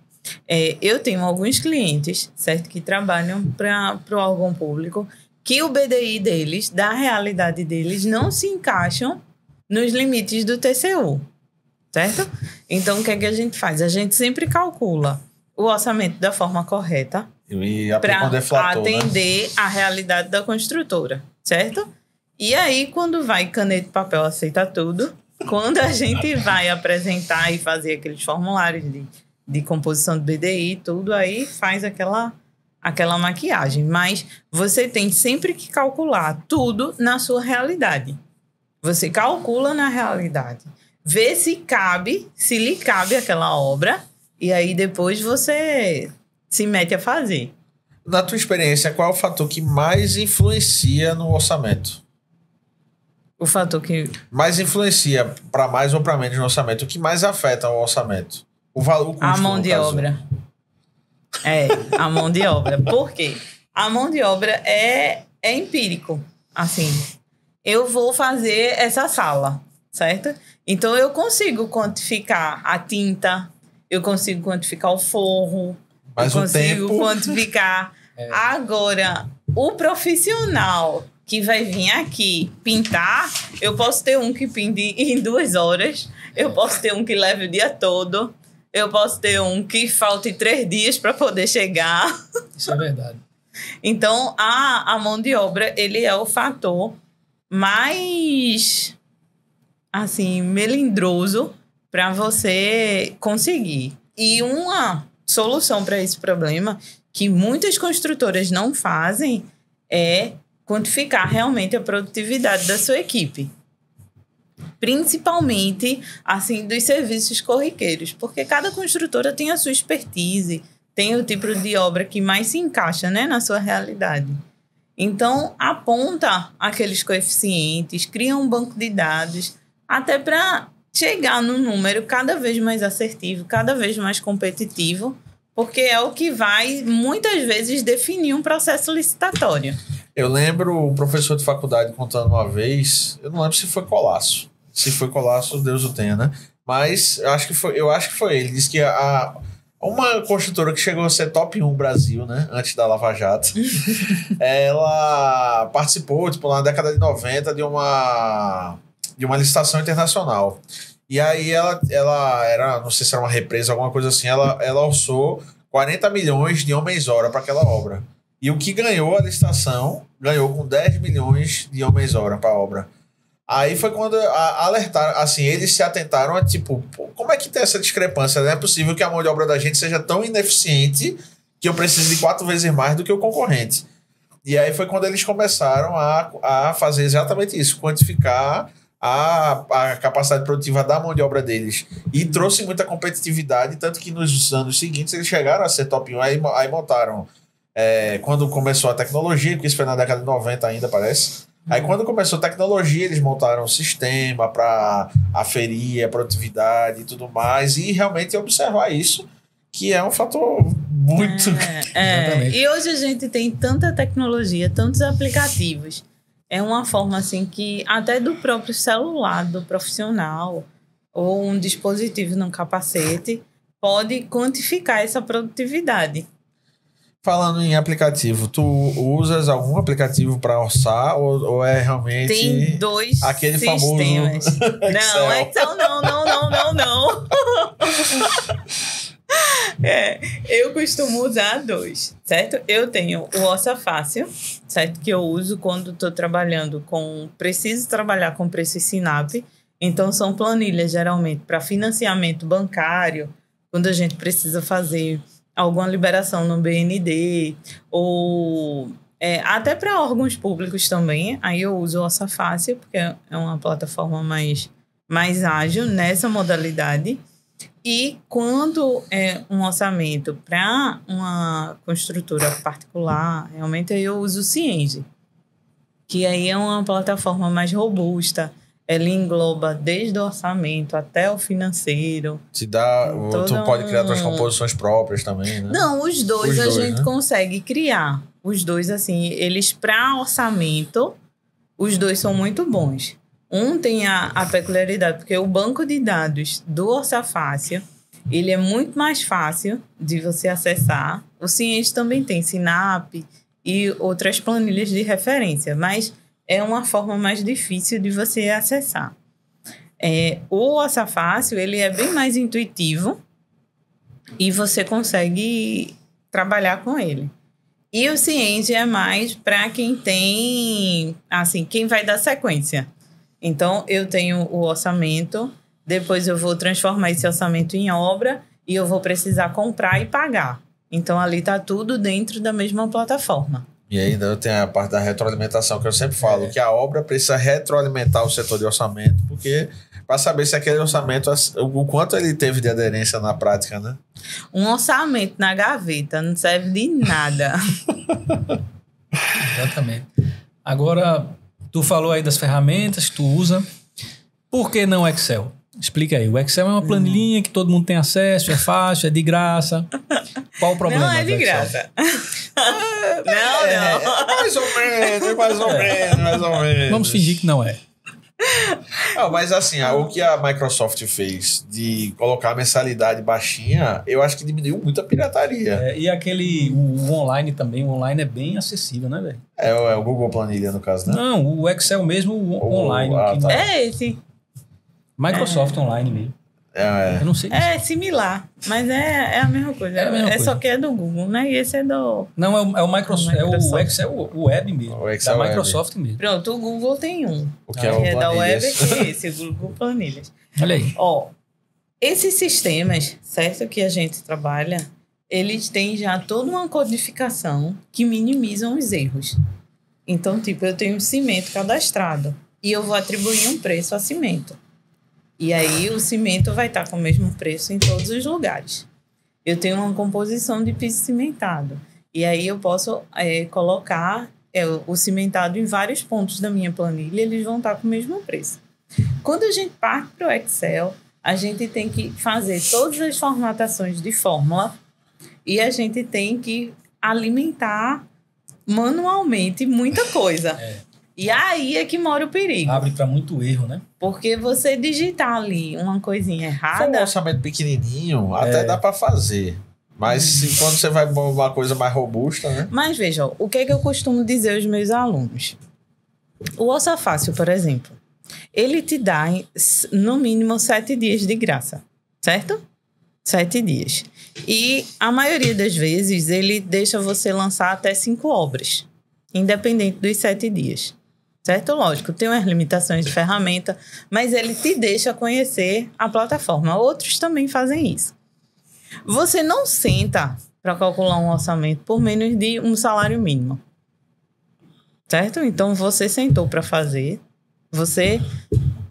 Eu tenho alguns clientes, certo, que trabalham para o órgão público, que o BDI deles, da realidade deles, não se encaixam nos limites do TCU, certo? Então, o que é que a gente faz? A gente sempre calcula o orçamento da forma correta para atender a realidade da construtora, certo? E aí, quando vai caneta e papel aceita tudo, quando a gente vai apresentar e fazer aqueles formulários de composição do BDI, tudo aí faz aquela maquiagem. Mas você tem sempre que calcular tudo na sua realidade. Você calcula na realidade. Vê se lhe cabe aquela obra, e aí depois você se mete a fazer. Na tua experiência, qual é o fator que mais influencia no orçamento? O fator que... mais influencia para mais ou para menos no orçamento? O que mais afeta o orçamento? O valor, o custo, a mão de obra. A mão de obra. Por quê? A mão de obra é empírico. Assim, eu vou fazer essa sala, certo? Então, eu consigo quantificar a tinta, eu consigo quantificar o forro, mas eu consigo quantificar. Agora, o profissional que vai vir aqui pintar, eu posso ter um que pinte em 2 horas, eu posso ter um que leve o dia todo, eu posso ter um que falte 3 dias para poder chegar. Isso é verdade. Então, a mão de obra, ele é o fator mais, assim, melindroso para você conseguir. E uma solução para esse problema que muitas construtoras não fazem é quantificar realmente a produtividade da sua equipe. Principalmente, assim, dos serviços corriqueiros, porque cada construtora tem a sua expertise, tem o tipo de obra que mais se encaixa, né, na sua realidade. Então, aponta aqueles coeficientes, cria um banco de dados, até para chegar num número cada vez mais assertivo, cada vez mais competitivo, porque é o que vai, muitas vezes, definir um processo licitatório. Eu lembro o professor de faculdade contando uma vez, eu não lembro se foi Colasso. Se foi Colasso, Deus o tenha, né? Mas eu acho que foi ele. Ele disse que uma construtora que chegou a ser top 1 Brasil, né? Antes da Lava Jato, ela participou, tipo, na década de 90 de uma licitação internacional. E aí ela era, não sei se era uma represa, alguma coisa assim, ela orçou 40 milhões de homens-hora para aquela obra. E o que ganhou a licitação, ganhou com 10 milhões de homens-hora para a obra. Aí foi quando alertaram, assim, eles se atentaram a, tipo, como é que tem essa discrepância? Não é possível que a mão de obra da gente seja tão ineficiente que eu precise de 4 vezes mais do que o concorrente. E aí foi quando eles começaram a fazer exatamente isso, quantificar a capacidade produtiva da mão de obra deles. E trouxe muita competitividade, tanto que nos anos seguintes eles chegaram a ser top 1. Aí montaram, quando começou a tecnologia, porque isso foi na década de 90 ainda, parece. Aí quando começou a tecnologia, eles montaram um sistema para aferir a produtividade e tudo mais, e realmente observar isso, que é um fator muito... E hoje a gente tem tanta tecnologia, tantos aplicativos. É uma forma assim que até do próprio celular, do profissional, ou um dispositivo no capacete, pode quantificar essa produtividade. Falando em aplicativo, tu usas algum aplicativo para orçar ou é realmente Tem 2 aquele sistemas. famoso Não, Excel não. Eu costumo usar 2, certo? Eu tenho o Orça Fácil, certo? Que eu uso quando estou trabalhando preciso trabalhar com preço e Sinap. Então, são planilhas, geralmente, para financiamento bancário, quando a gente precisa fazer alguma liberação no BND, ou até para órgãos públicos também. Aí eu uso o Orça Fácil, porque é uma plataforma mais ágil nessa modalidade. E quando é um orçamento para uma construtora particular, realmente eu uso o Cienge, que aí é uma plataforma mais robusta. Ela engloba desde o orçamento até o financeiro. Tu pode criar tuas composições próprias também, né? Não, os dois a gente consegue criar. Os dois, assim, eles para orçamento, os dois são muito bons. Um tem a peculiaridade, porque o banco de dados do Orça Fácil, ele é muito mais fácil de você acessar. O Cienge também tem Sinap e outras planilhas de referência, mas é uma forma mais difícil de você acessar. O Orça Fácil, ele é bem mais intuitivo e você consegue trabalhar com ele. E o Cienge é mais para quem tem, assim, quem vai dar sequência. Então, eu tenho o orçamento, depois eu vou transformar esse orçamento em obra e eu vou precisar comprar e pagar. Então, ali está tudo dentro da mesma plataforma. E ainda tem a parte da retroalimentação, que eu sempre falo, que a obra precisa retroalimentar o setor de orçamento, porque para saber se aquele orçamento, o quanto ele teve de aderência na prática, né? Um orçamento na gaveta não serve de nada. Exatamente. Agora, tu falou aí das ferramentas que tu usa. Por que não Excel? Explica aí. O Excel é uma planilhinha que todo mundo tem acesso, é fácil, é de graça. Qual o problema? Não é de graça. Não. Mais ou menos. Vamos fingir que não é. Não, mas assim, o que a Microsoft fez de colocar a mensalidade baixinha, eu acho que diminuiu muito a pirataria. E o online também, o online é bem acessível, né, velho? É o Google Planilha, no caso, né? Não, o Excel mesmo, online. Tá. É esse. Microsoft Online mesmo. Eu não sei. É similar, mas é a mesma coisa. Só que é do Google, né? E esse é do... Não, é o Microsoft. É o Excel, o Web mesmo. O Excel da Microsoft mesmo. Pronto, o Google tem um. O que é da Web, que é esse, o Google Planilhas. Olha aí. Esses sistemas, certo, que a gente trabalha, eles têm já toda uma codificação que minimizam os erros. Então, tipo, eu tenho um cimento cadastrado e eu vou atribuir um preço a cimento. E aí o cimento vai estar com o mesmo preço em todos os lugares. Eu tenho uma composição de piso cimentado. E aí eu posso colocar o cimentado em vários pontos da minha planilha, eles vão estar com o mesmo preço. Quando a gente parte para o Excel, a gente tem que fazer todas as formatações de fórmula e a gente tem que alimentar manualmente muita coisa. E aí é que mora o perigo. Abre para muito erro, né? Porque você digitar ali uma coisinha errada... Se for um orçamento pequenininho, até dá para fazer. Mas quando você vai para uma coisa mais robusta, né? Mas veja, o que é que eu costumo dizer aos meus alunos? O Orça Fácil, por exemplo, ele te dá no mínimo 7 dias de graça, certo? 7 dias. E a maioria das vezes ele deixa você lançar até 5 obras, independente dos 7 dias. Certo? Lógico, tem umas limitações de ferramenta, mas ele te deixa conhecer a plataforma. Outros também fazem isso. Você não senta para calcular um orçamento por menos de um salário mínimo. Certo? Então, você sentou para fazer, você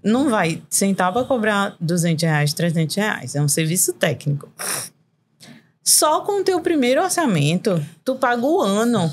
não vai sentar para cobrar R$200, R$300. É um serviço técnico. Só com o teu primeiro orçamento, tu paga o ano.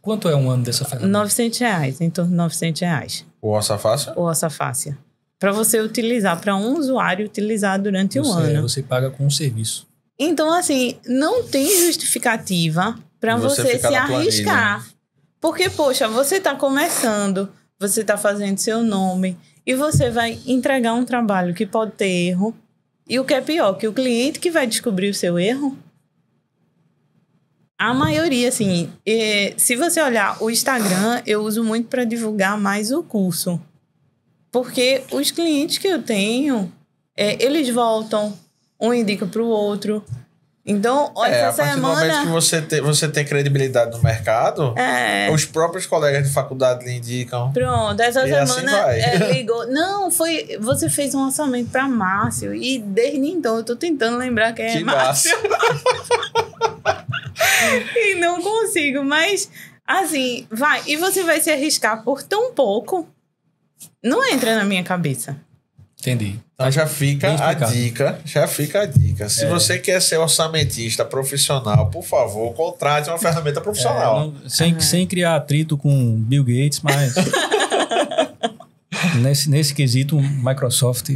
Quanto é um ano dessa ferramenta? R$900, em torno de R$900. O Orça Fácil? O Orça Fácil. Para você utilizar, para um usuário utilizar durante um ano. Você paga com um serviço. Então, assim, não tem justificativa para você se arriscar. Planilha. Porque, poxa, você está começando, você está fazendo seu nome e você vai entregar um trabalho que pode ter erro. E o que é pior, que o cliente que vai descobrir o seu erro A maioria, assim, se você olhar o Instagram, eu uso muito para divulgar mais o curso. Porque os clientes que eu tenho, eles voltam, um indica para o outro. Então, essa a partir do momento que você tem credibilidade no mercado, os próprios colegas de faculdade lhe indicam. Pronto, essa semana assim ligou. Não, você fez um orçamento para Márcio. E desde então eu tô tentando lembrar quem é Márcio. E não consigo, mas assim, vai. E você vai se arriscar por tão pouco. Não entra na minha cabeça. Entendi. Então já fica a dica. Se você quer ser orçamentista profissional, por favor, contrate uma ferramenta profissional. Sem criar atrito com Bill Gates, mas nesse quesito, Microsoft...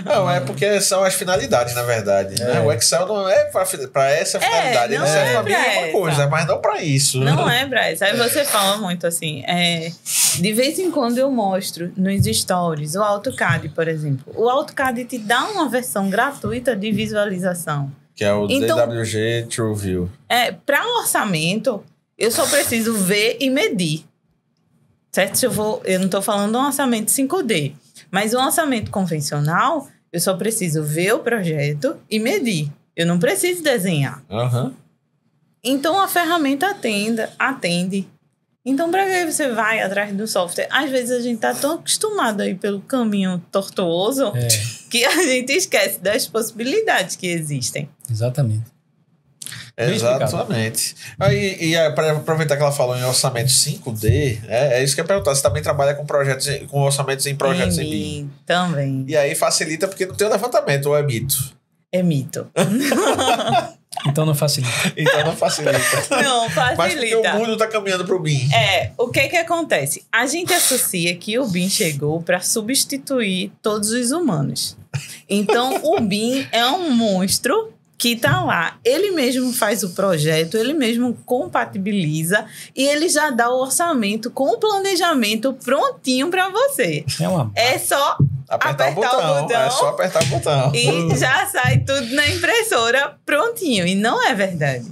Não, é porque são as finalidades, na verdade. Né? O Excel não é para essa finalidade. Ele serve para a mesma coisa, mas não para isso. Não é para isso. Aí você fala muito assim. De vez em quando eu mostro nos stories o AutoCAD, por exemplo. O AutoCAD te dá uma versão gratuita de visualização. Que é o DWG TrueView. Para orçamento, eu só preciso ver e medir. Certo? Eu não estou falando de um orçamento 5D. Mas o orçamento convencional, eu só preciso ver o projeto e medir. Eu não preciso desenhar. Uhum. Então, a ferramenta atende. Então, para que você vai atrás do software? Às vezes, a gente está tão acostumado aí pelo caminho tortuoso que a gente esquece das possibilidades que existem. Exatamente. Exatamente. E para aproveitar que ela falou em orçamento 5D, é isso que eu ia perguntar. Você também trabalha com orçamentos em projetos em BIM? Também. E aí facilita porque não tem o levantamento, ou é mito? É mito. Então não facilita. Não facilita. Mas porque o mundo está caminhando para o BIM. O que acontece? A gente associa que o BIM chegou para substituir todos os humanos. Então, o BIM é um monstro que tá lá, ele mesmo faz o projeto, ele mesmo compatibiliza e ele já dá o orçamento com o planejamento prontinho para você. É só apertar o botão. É só apertar o botão. E já sai tudo na impressora prontinho. E não é verdade.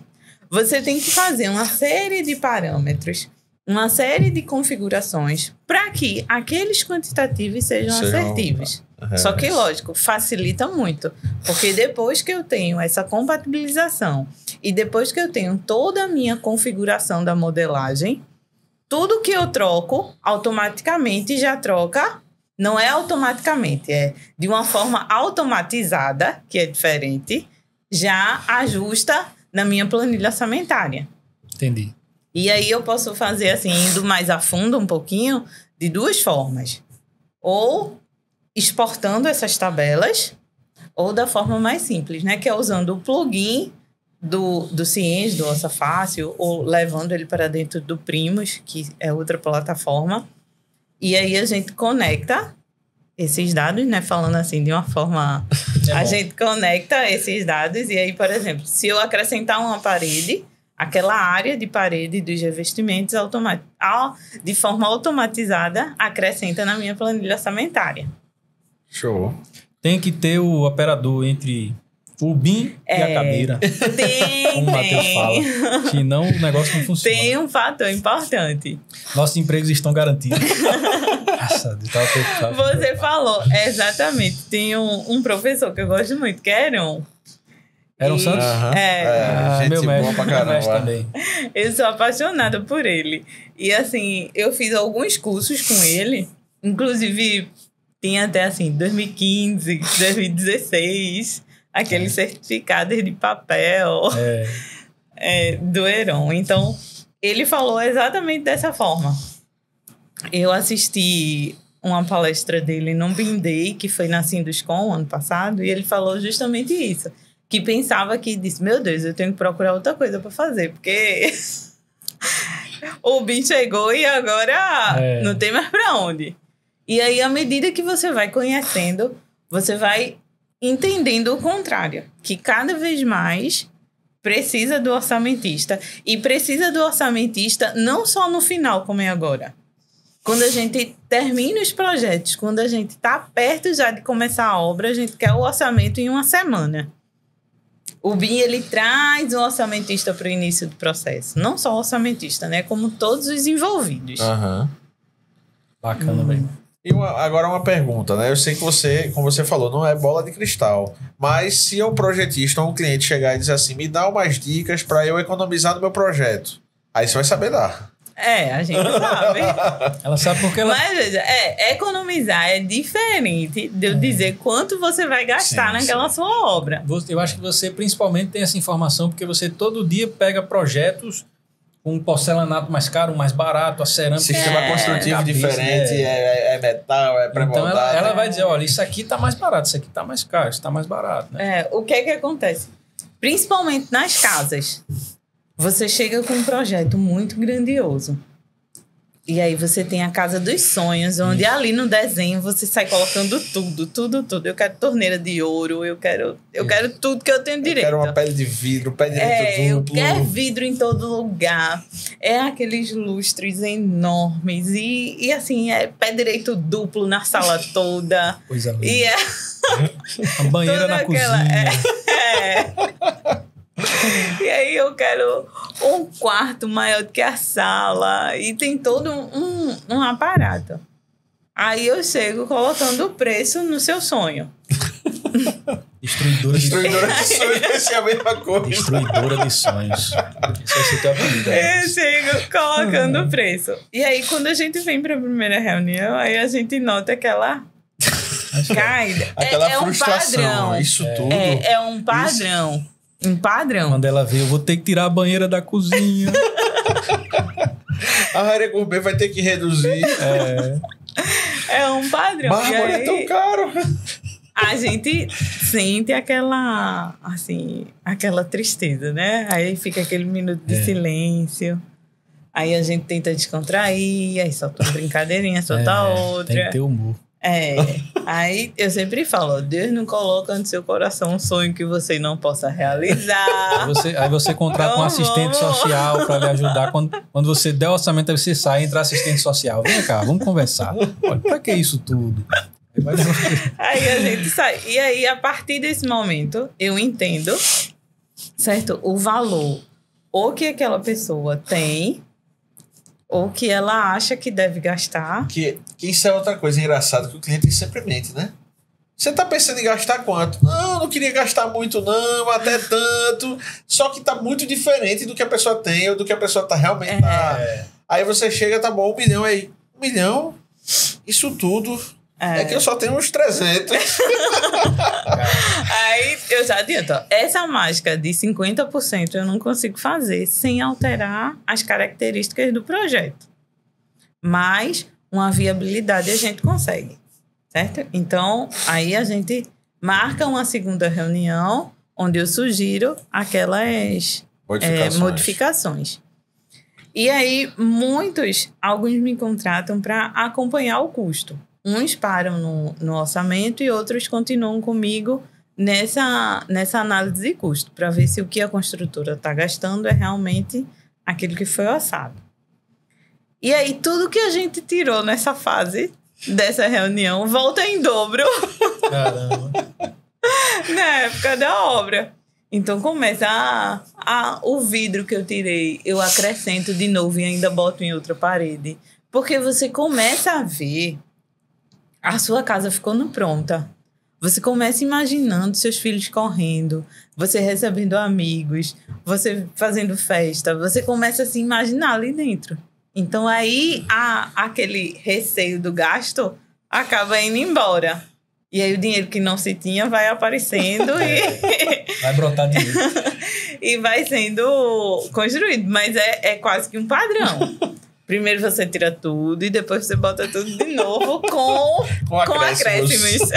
Você tem que fazer uma série de parâmetros, uma série de configurações para que aqueles quantitativos sejam assertivos. Só que, lógico, facilita muito. Porque depois que eu tenho essa compatibilização e depois que eu tenho toda a minha configuração da modelagem, tudo que eu troco, automaticamente já troca. Não é automaticamente, é de uma forma automatizada, que é diferente, já ajusta na minha planilha orçamentária. Entendi. E aí eu posso fazer assim, indo mais a fundo um pouquinho, de duas formas. Ou exportando essas tabelas, ou da forma mais simples, né? Que é usando o plugin do Ciens, do Orça Fácil, ou levando ele para dentro do Primus, que é outra plataforma. E aí a gente conecta esses dados, né? Falando assim de uma forma... gente conecta esses dados e aí, por exemplo, se eu acrescentar uma parede, aquela área de parede dos revestimentos de forma automatizada acrescenta na minha planilha orçamentária. Show. Tem que ter o operador entre o BIM e a cadeira. Como o Matheus fala. Senão o negócio não funciona. Tem um fator importante. Nossos empregos estão garantidos. Nossa, Você falou, exatamente. Tem um professor que eu gosto muito, que é Heron. Heron Santos? Gente meu mestre, boa pra caramba. Também. Eu sou apaixonada por ele. E assim, eu fiz alguns cursos com ele. Inclusive, tinha até assim, 2015, 2016, aqueles certificados de papel do Heron. Então, ele falou exatamente dessa forma. Eu assisti uma palestra dele num BIM Day, que foi na Sinduscom ano passado, e ele falou justamente isso. Que pensava que disse, meu Deus, eu tenho que procurar outra coisa para fazer, porque o BIM chegou e agora não tem mais para onde. E aí, à medida que você vai conhecendo, você vai entendendo o contrário, que cada vez mais precisa do orçamentista. E precisa do orçamentista não só no final, como é agora. Quando a gente termina os projetos, quando a gente está perto já de começar a obra, a gente quer o orçamento em uma semana. O BIM, ele traz o orçamentista para o início do processo. Não só o orçamentista, né? Como todos os envolvidos. Bacana, velho. E agora uma pergunta, né? Eu sei que você, como você falou, não é bola de cristal. Mas se um projetista ou um cliente chegar e dizer assim, me dá umas dicas para eu economizar no meu projeto. Aí você vai saber dar. A gente sabe. Ela sabe porque ela... Mas, veja, economizar é diferente de eu dizer quanto você vai gastar naquela sua obra. Eu acho que você principalmente tem essa informação porque você todo dia pega projetos com porcelanato mais caro, mais barato, a cerâmica... Sistema construtivo diferente, é metal, é pré-moldado. Então ela vai dizer, olha, isso aqui tá mais barato, isso aqui tá mais caro, isso tá mais barato. Né? O que acontece? Principalmente nas casas. Você chega com um projeto muito grandioso. E aí você tem a casa dos sonhos, onde ali no desenho você sai colocando tudo. Eu quero torneira de ouro, eu quero tudo que eu tenho direito. Eu quero uma pele de vidro, pé direito duplo. Eu quero vidro em todo lugar. É aqueles lustres enormes. E assim, é pé direito duplo na sala toda. Coisa linda. E a banheira na cozinha. E aí eu quero um quarto maior do que a sala. E tem todo um aparato. Aí eu chego colocando o preço no seu sonho. Destruidora de sonhos, essa é a mesma coisa. Destruidora de sonhos. Isso vai ser teu apelido. Eu chego colocando o preço. E aí quando a gente vem para a primeira reunião, aí a gente nota aquela... Aquela frustração, um padrão. Isso tudo. É um padrão. Um padrão. Quando ela vê, eu vou ter que tirar a banheira da cozinha. A área gourmet vai ter que reduzir. É um padrão. Mármore é tão caro. A gente sente aquela tristeza, né? Aí fica aquele minuto de silêncio. Aí a gente tenta descontrair, aí solta uma brincadeirinha, solta outra. Tem que ter humor. Aí eu sempre falo, Deus não coloca no seu coração um sonho que você não possa realizar. Aí você contrata um assistente social para lhe ajudar. Quando você der o orçamento, aí você sai, entra assistente social. Vem cá, vamos conversar. Olha, pra que isso tudo? Aí a gente sai. E aí, a partir desse momento, eu entendo, certo? O valor ou que aquela pessoa tem... ou que ela acha que deve gastar. Que isso é outra coisa engraçada que o cliente sempre mente, né? Você tá pensando em gastar quanto? Não queria gastar muito não, até tanto. Só que tá muito diferente do que a pessoa tem ou do que a pessoa tá realmente... Aí você chega, tá bom, 1 milhão aí. 1 milhão? Isso tudo... É que eu só tenho uns 300. Aí eu já adianto, ó, essa mágica de 50% eu não consigo fazer sem alterar as características do projeto. Mas uma viabilidade a gente consegue, certo? Então, aí a gente marca uma segunda reunião onde eu sugiro aquelas modificações. E aí, alguns me contratam para acompanhar o custo. Uns param no orçamento e outros continuam comigo nessa análise de custo, para ver se o que a construtora está gastando é realmente aquilo que foi orçado. E aí, tudo que a gente tirou nessa fase dessa reunião volta em dobro. Caramba. Na época da obra. Então, começa o vidro que eu tirei, eu acrescento de novo e ainda boto em outra parede. Porque você começa a ver... A sua casa ficando pronta. Você começa imaginando seus filhos correndo, você recebendo amigos, você fazendo festa. Você começa a se imaginar ali dentro. Então, aí, aquele receio do gasto acaba indo embora. E aí, o dinheiro que não se tinha vai aparecendo e... Vai brotar dinheiro. E vai sendo construído. Mas é quase que um padrão. Primeiro você tira tudo e depois você bota tudo de novo com acréscimos.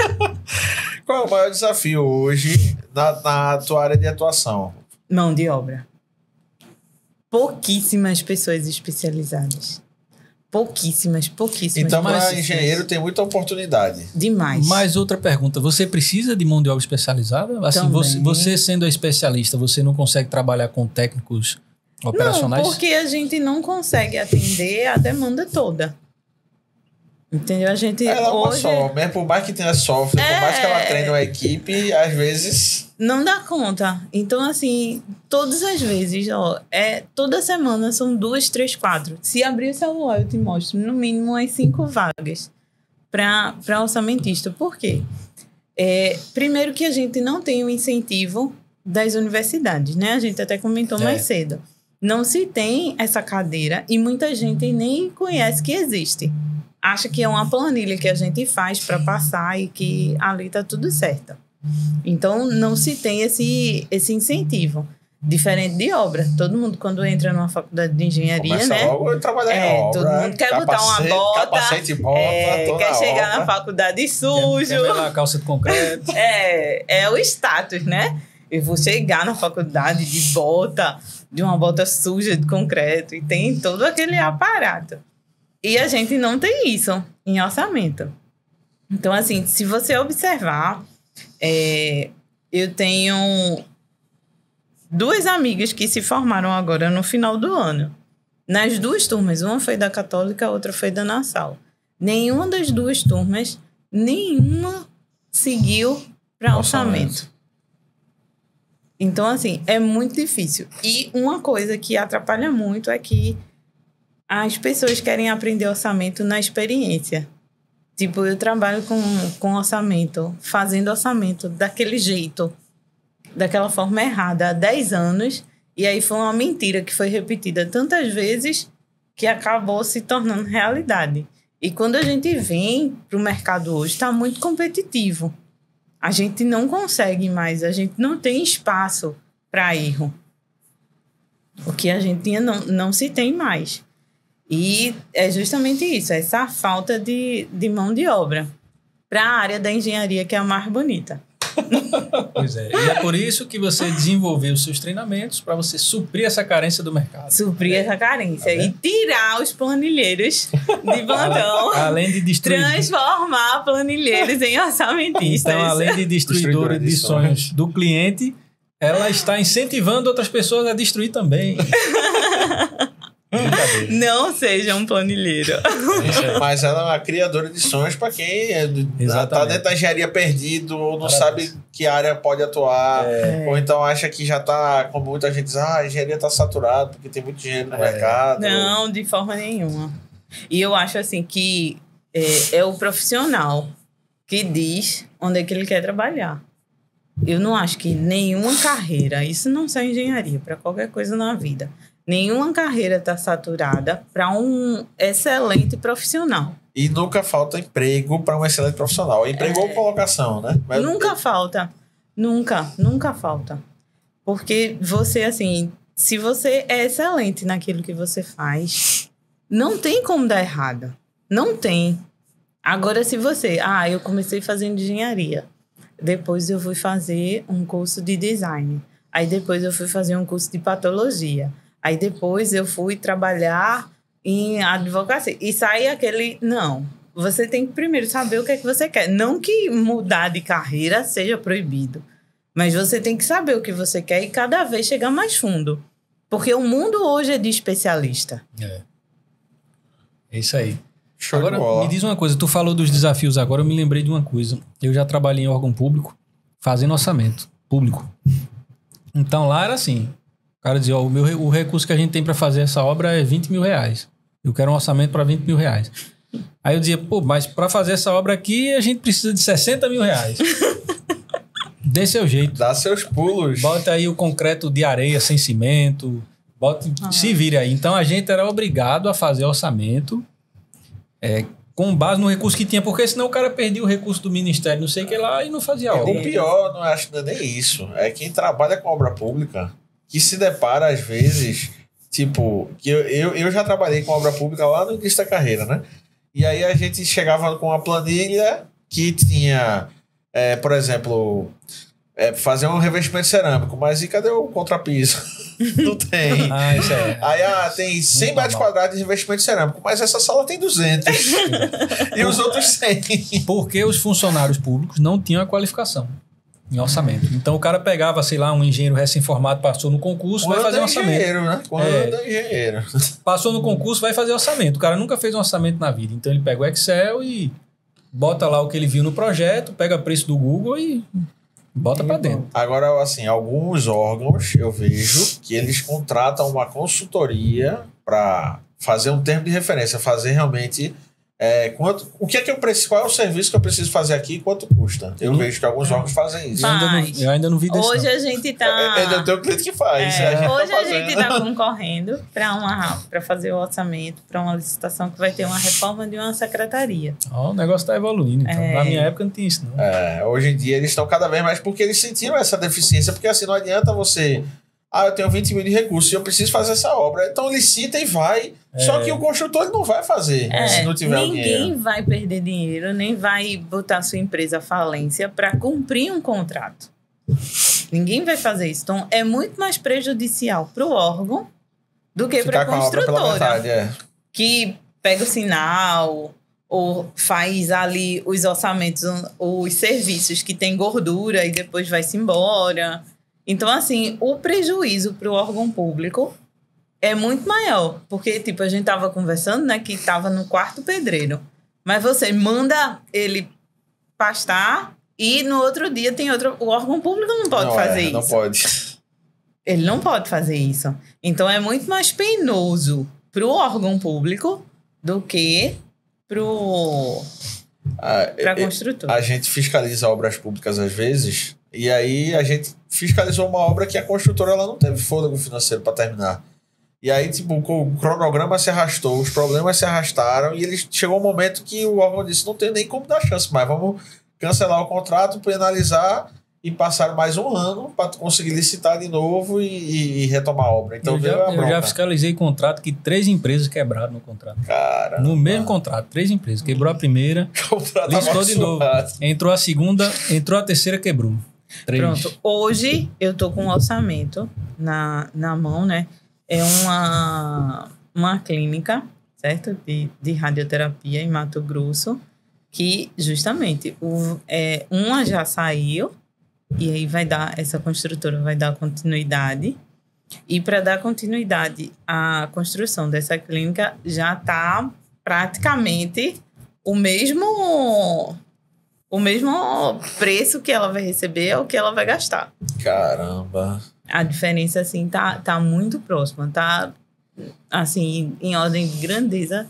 Qual é o maior desafio hoje na tua área de atuação? Mão de obra. Pouquíssimas pessoas especializadas. Pouquíssimas. Então, para engenheiro tem muita oportunidade. Demais. Mais outra pergunta. Você precisa de mão de obra especializada? Assim, você sendo especialista, você não consegue trabalhar com técnicos operacionais? Não, porque a gente não consegue atender a demanda toda. Entendeu? A gente Ela hoje... só, mesmo por mais que tenha software, por mais que ela treine uma equipe, às vezes... Não dá conta. Então, assim, todas as vezes, toda semana são 2, 3, 4. Se abrir o celular, eu te mostro no mínimo umas 5 vagas para orçamentista. Por quê? Primeiro que a gente não tem o incentivo das universidades, né? A gente até comentou mais cedo. Não se tem essa cadeira e muita gente nem conhece que existe. Acha que é uma planilha que a gente faz para passar e que ali está tudo certo. Então, não se tem esse incentivo. Diferente de obra. Todo mundo, quando entra numa faculdade de engenharia, começa né? logo a trabalhar em obra. Todo mundo quer botar uma bota. Capacete e bota. Quer chegar na faculdade sujo. Quer melar a calça de concreto. É o status, né? Eu vou chegar na faculdade de bota, de uma bota suja de concreto. E tem todo aquele aparato. E a gente não tem isso em orçamento. Então, assim, se você observar, eu tenho 2 amigas que se formaram agora no final do ano. Nas 2 turmas, uma foi da Católica, a outra foi da Nassau. Nenhuma das 2 turmas, seguiu para orçamento. Então, assim, é muito difícil. E uma coisa que atrapalha muito é que as pessoas querem aprender orçamento na experiência. Tipo, eu trabalho com orçamento, fazendo orçamento daquele jeito, daquela forma errada, há 10 anos. E aí foi uma mentira que foi repetida tantas vezes que acabou se tornando realidade. E quando a gente vem para o mercado hoje, está muito competitivo. A gente não consegue mais, a gente não tem espaço para erro. O que a gente tinha não se tem mais. E é justamente isso, essa falta de mão de obra para a área da engenharia, que é a mais bonita. Pois é. E é por isso que você desenvolveu os seus treinamentos para você suprir essa carência do mercado. Suprir essa carência e tirar os planilheiros de plantão. Além de destruir... Transformar planilheiros em orçamentistas. Então, além de destruidora de sonhos do cliente, ela está incentivando outras pessoas a destruir também. Não seja um planilheiro. Mas ela é uma criadora de sonhos para quem está dentro da engenharia perdido ou não sabe que área pode atuar, ou então acha que já está, como muita gente diz, a engenharia está saturada porque tem muito dinheiro no mercado. Não, de forma nenhuma. E eu acho assim que é o profissional que diz onde é que ele quer trabalhar. Eu não acho que nenhuma carreira, isso não só engenharia, para qualquer coisa na vida, nenhuma carreira está saturada para um excelente profissional. E nunca falta emprego para um excelente profissional. Emprego ou colocação, né? Mas nunca falta. Nunca falta. Porque você, assim, se você é excelente naquilo que você faz, não tem como dar errado. Não tem. Agora, se você... eu comecei fazendo engenharia. Depois eu fui fazer um curso de design. Aí depois eu fui fazer um curso de patologia. Aí depois eu fui trabalhar em advocacia. E sai aquele... Não. Você tem que primeiro saber o que é que você quer. Não que mudar de carreira seja proibido. Mas você tem que saber o que você quer e cada vez chegar mais fundo. Porque o mundo hoje é de especialista. É isso aí. Show agora, de bola. me diz uma coisa. Tu falou dos desafios agora, eu me lembrei de uma coisa. Eu já trabalhei em órgão público, fazendo orçamento público. Então, lá era assim... O cara dizia, o recurso que a gente tem para fazer essa obra é 20 mil reais. Eu quero um orçamento para 20 mil reais. Aí eu dizia, mas para fazer essa obra aqui, a gente precisa de 60 mil reais. Dê seu jeito. Dá seus pulos. Bota aí o concreto de areia sem cimento. Se vire aí. Então, a gente era obrigado a fazer orçamento com base no recurso que tinha, porque senão o cara perdia o recurso do ministério, não sei o que lá, e não fazia obra. O pior, não acho nem isso, é quem trabalha com obra pública, que se depara às vezes, tipo, que eu já trabalhei com obra pública lá no início da carreira, né? E aí a gente chegava com uma planilha que tinha, por exemplo, fazer um revestimento cerâmico, mas e cadê o contrapiso? Não tem. Isso é. Aí tem 100 metros quadrados de revestimento cerâmico, mas essa sala tem 200. E os outros 100. Porque os funcionários públicos não tinham a qualificação. em orçamento. Então o cara pegava, sei lá, um engenheiro recém-formado, passou no concurso, vai fazer orçamento. Engenheiro, né? Engenheiro. Passou no concurso, vai fazer orçamento. O cara nunca fez um orçamento na vida. Então ele pega o Excel e bota lá o que ele viu no projeto, pega o preço do Google e bota para dentro. Agora, assim, alguns órgãos eu vejo que eles contratam uma consultoria para fazer um termo de referência, fazer realmente o que é que eu preciso, qual é o serviço que eu preciso fazer aqui e quanto custa. Eu vejo que alguns órgãos fazem isso. Eu ainda não vi desse. Hoje a gente tá... Ainda tem um cliente que faz. Hoje a gente tá concorrendo para fazer o orçamento para uma licitação que vai ter uma reforma de uma secretaria. O negócio tá evoluindo. Então. Na minha época não tinha isso, não. Hoje em dia eles estão cada vez mais porque eles sentiram essa deficiência, porque assim, não adianta você... eu tenho 20 mil de recursos e eu preciso fazer essa obra. Então licita e vai. Só que o construtor ele não vai fazer se não tiver o dinheiro. Ninguém vai perder dinheiro, nem vai botar sua empresa à falência para cumprir um contrato. Ninguém vai fazer isso. Então, é muito mais prejudicial para o órgão do que para a construtora. Que pega o sinal ou faz ali os orçamentos, os serviços que tem gordura e depois vai-se embora. Então, assim, o prejuízo para o órgão público é muito maior. Porque, tipo, a gente tava conversando, né, que tava no quarto pedreiro. Mas você manda ele pastar e no outro dia tem outro... O órgão público não pode fazer isso. Não pode. Ele não pode fazer isso. Então, é muito mais penoso para o órgão público do que para a construtora. A gente fiscaliza obras públicas às vezes... E aí a gente fiscalizou uma obra que a construtora ela não teve fôlego financeiro para terminar. E aí, tipo, o cronograma se arrastou, os problemas se arrastaram e chegou um momento que o órgão disse, não tem nem como dar chance mais, vamos cancelar o contrato, penalizar e passar mais um ano para conseguir licitar de novo e retomar a obra. Então eu já fiscalizei contrato que 3 empresas quebraram no contrato. Caramba. No mesmo contrato, 3 empresas. Quebrou a primeira, listou de novo. Entrou a segunda, entrou a terceira, quebrou. 3. Pronto, hoje eu tô com um orçamento na mão, né? É uma clínica, certo? De radioterapia em Mato Grosso, que justamente uma já saiu, e aí essa construtora vai dar continuidade. E para dar continuidade à construção dessa clínica, já está praticamente o mesmo preço que ela vai receber é o que ela vai gastar. Caramba! A diferença, assim, tá muito próxima. Tá, assim, em ordem de grandeza,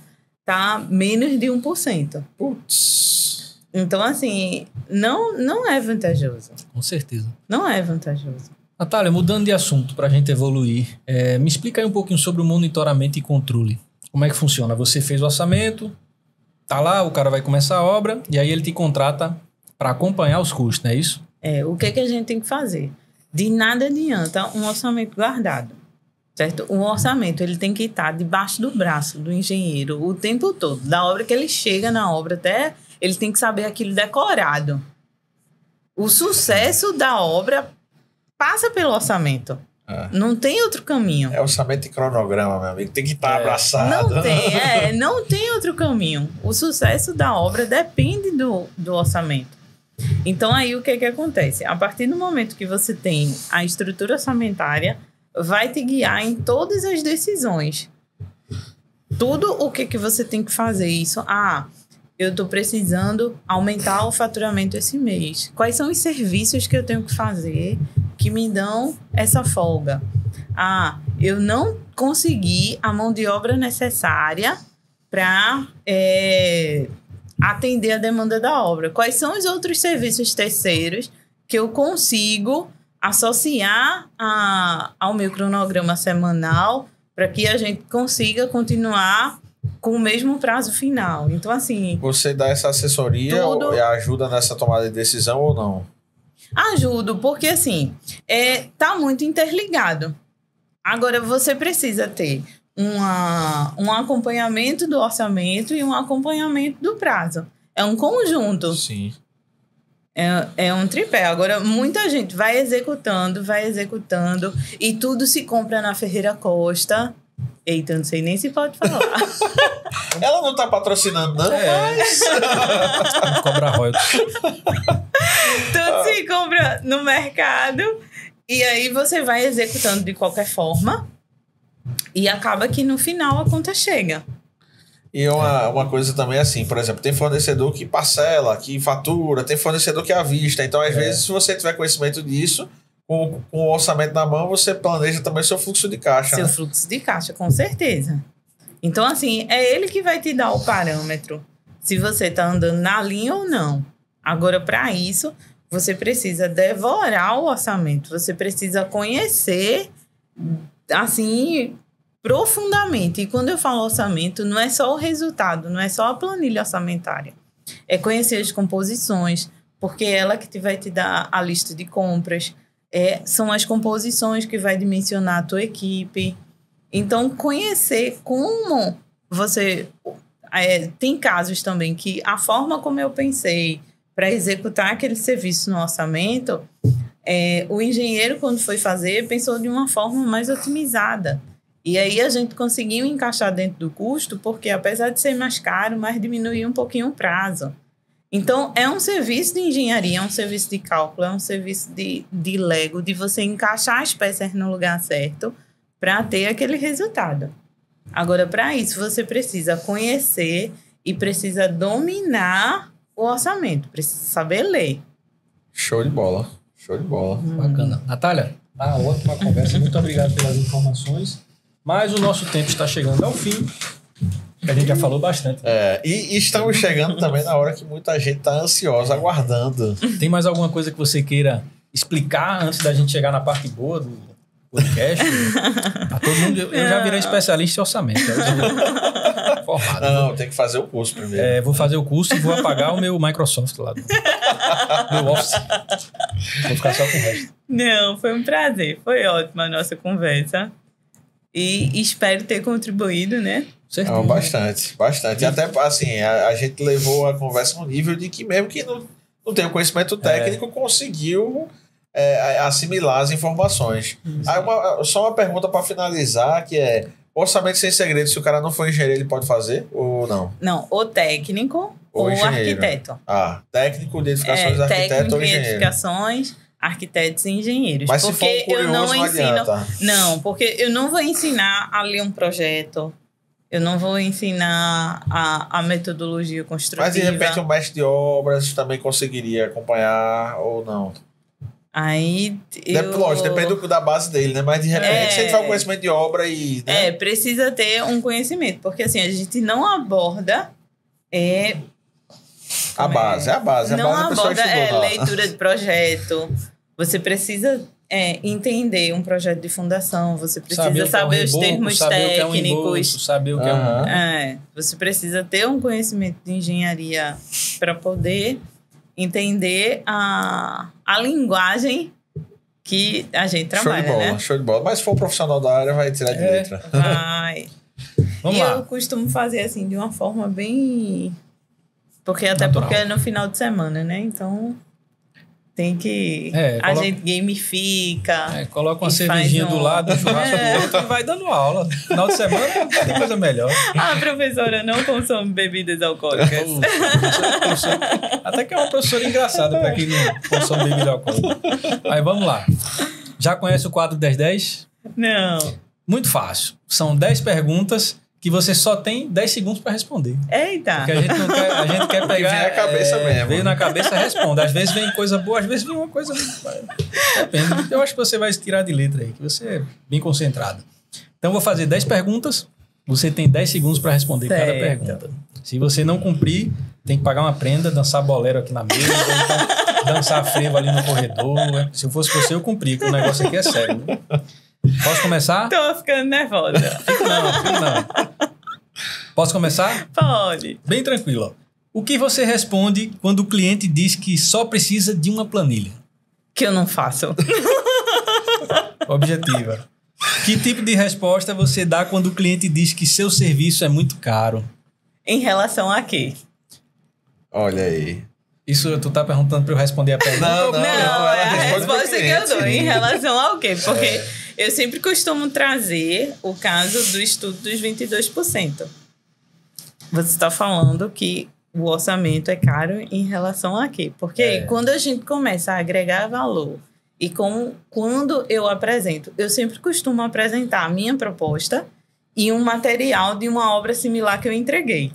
tá menos de 1%. Putz! Então, assim, não é vantajoso. Com certeza. Não é vantajoso. Natália, mudando de assunto para a gente evoluir, me explica aí um pouquinho sobre o monitoramento e controle. Como é que funciona? Você fez o orçamento... Tá lá, o cara vai começar a obra e aí ele te contrata para acompanhar os custos, não é isso? O que a gente tem que fazer? De nada adianta um orçamento guardado, certo? Um orçamento, ele tem que estar debaixo do braço do engenheiro o tempo todo. Da hora que ele chega na obra até ele tem que saber aquilo decorado. O sucesso da obra passa pelo orçamento. Não tem outro caminho. É orçamento e cronograma, meu amigo. Tem que estar abraçado. Não tem outro caminho. O sucesso da obra depende do orçamento. Então, aí, o que acontece? A partir do momento que você tem a estrutura orçamentária, vai te guiar em todas as decisões. Tudo o que você tem que fazer. Isso, eu estou precisando aumentar o faturamento esse mês. Quais são os serviços que eu tenho que fazer que me dão essa folga? Eu não consegui a mão de obra necessária para atender a demanda da obra. Quais são os outros serviços terceiros que eu consigo associar ao meu cronograma semanal para que a gente consiga continuar com o mesmo prazo final? Então, assim... Você dá essa assessoria ou ajuda nessa tomada de decisão ou não? Ajudo, porque assim, tá muito interligado. Agora, você precisa ter um acompanhamento do orçamento e um acompanhamento do prazo. É um conjunto. Sim. É um tripé. Agora, muita gente vai executando, e tudo se compra na Ferreira Costa, Eita, eu não sei nem se pode falar. Ela não tá patrocinando, não? Mas... Cobra royalties. Tudo se compra no mercado e aí você vai executando de qualquer forma e acaba que no final a conta chega. E uma coisa também assim, por exemplo, tem fornecedor que parcela, que fatura, tem fornecedor que avista. Então, às vezes, se você tiver conhecimento disso, com o orçamento na mão, você planeja também seu fluxo de caixa. Seu fluxo de caixa, com certeza. Então, assim, é ele que vai te dar o parâmetro se você está andando na linha ou não. Agora, para isso, você precisa devorar o orçamento. Você precisa conhecer, assim, profundamente. E quando eu falo orçamento, não é só o resultado, não é só a planilha orçamentária. É conhecer as composições, porque é ela que vai te dar a lista de compras. São as composições que vai dimensionar a tua equipe. Então, conhecer como você... tem casos também que a forma como eu pensei para executar aquele serviço no orçamento, o engenheiro, quando foi fazer, pensou de uma forma mais otimizada. E aí a gente conseguiu encaixar dentro do custo, porque apesar de ser mais caro, mas diminuiu um pouquinho o prazo. Então, é um serviço de engenharia, é um serviço de cálculo, é um serviço de Lego, de você encaixar as peças no lugar certo para ter aquele resultado. Agora, para isso, você precisa conhecer e precisa dominar o orçamento, precisa saber ler. Show de bola, show de bola. Bacana. Natália, tá ótima a conversa, muito obrigado pelas informações. Mas o nosso tempo está chegando ao fim, que a gente já falou bastante. E estamos chegando também na hora que muita gente está ansiosa, aguardando. Tem mais alguma coisa que você queira explicar antes da gente chegar na parte boa do podcast? A todo mundo, eu já virei especialista em orçamento. Formado. Não, tem que fazer o curso primeiro. Vou fazer o curso e vou apagar o meu Microsoft lá. Meu Office. Vou ficar só com o resto. Não, foi um prazer. Foi ótima a nossa conversa. E espero ter contribuído, né? Não, bastante. E até, assim, a gente levou a conversa a um nível de que mesmo que não tem o conhecimento técnico, conseguiu assimilar as informações. Aí só uma pergunta para finalizar, que é: orçamento sem segredo, se o cara não for engenheiro, ele pode fazer ou não? Não, ou técnico ou arquiteto. Técnico de edificações, arquiteto técnico ou engenheiro. Técnico de edificações, arquitetos e engenheiros. Mas porque se for curioso, eu não adianta. Não, porque eu não vou ensinar a ler um projeto. Eu não vou ensinar a metodologia construtiva. Mas, de repente, o mestre de obras também conseguiria acompanhar ou não? Aí Lógico, depende da base dele, né? Mas, de repente, se ele tiver um conhecimento de obra e... Né? Precisa ter um conhecimento. Porque, assim, a gente não aborda... A base. Não a pessoa aborda leitura de projeto. Você precisa... entender um projeto de fundação, você precisa saber os termos técnicos, saber o que é um... Você precisa ter um conhecimento de engenharia para poder entender a linguagem que a gente trabalha, Show de bola. Mas se for um profissional da área, vai tirar de letra. Vai. Vamos lá. Eu costumo fazer assim, de uma forma bem... Porque é no final de semana, né? Então... Tem que... a gente gamifica. Coloca uma cervejinha do lado, um churrasco do outro e vai dando aula. Final de semana tem coisa melhor. A professora não consome bebidas alcoólicas. Até que é uma professora engraçada para quem não consome bebida alcoólica. Aí vamos lá. Já conhece o quadro 10-10? Não. Muito fácil. São 10 perguntas que você só tem 10 segundos para responder. Eita! Porque a gente quer pegar... Veio na cabeça mesmo. Veio na cabeça, responde. Às vezes vem coisa boa, às vezes vem uma coisa... Depende. Eu acho que você vai se tirar de letra aí, que você é bem concentrado. Então, vou fazer 10 perguntas. Você tem 10 segundos para responder cada pergunta. Se você não cumprir, tem que pagar uma prenda, dançar bolero aqui na mesa, então dançar frevo ali no corredor. Se eu fosse você, eu cumpria, porque o negócio aqui é sério. Né? Posso começar? Tô ficando nervosa. Fico não. Posso começar? Pode. Bem tranquilo. O que você responde quando o cliente diz que só precisa de uma planilha? Que eu não faço. Objetiva. Que tipo de resposta você dá quando o cliente diz que seu serviço é muito caro? Em relação a quê? Olha aí. Isso tu tá perguntando pra eu responder a pergunta? Não, é a resposta que eu dou. Em relação ao quê? Porque Eu sempre costumo trazer o caso do estudo dos 22%. Você está falando que o orçamento é caro em relação a quê? Porque quando a gente começa a agregar valor e quando eu apresento, eu sempre costumo apresentar a minha proposta e um material de uma obra similar que eu entreguei.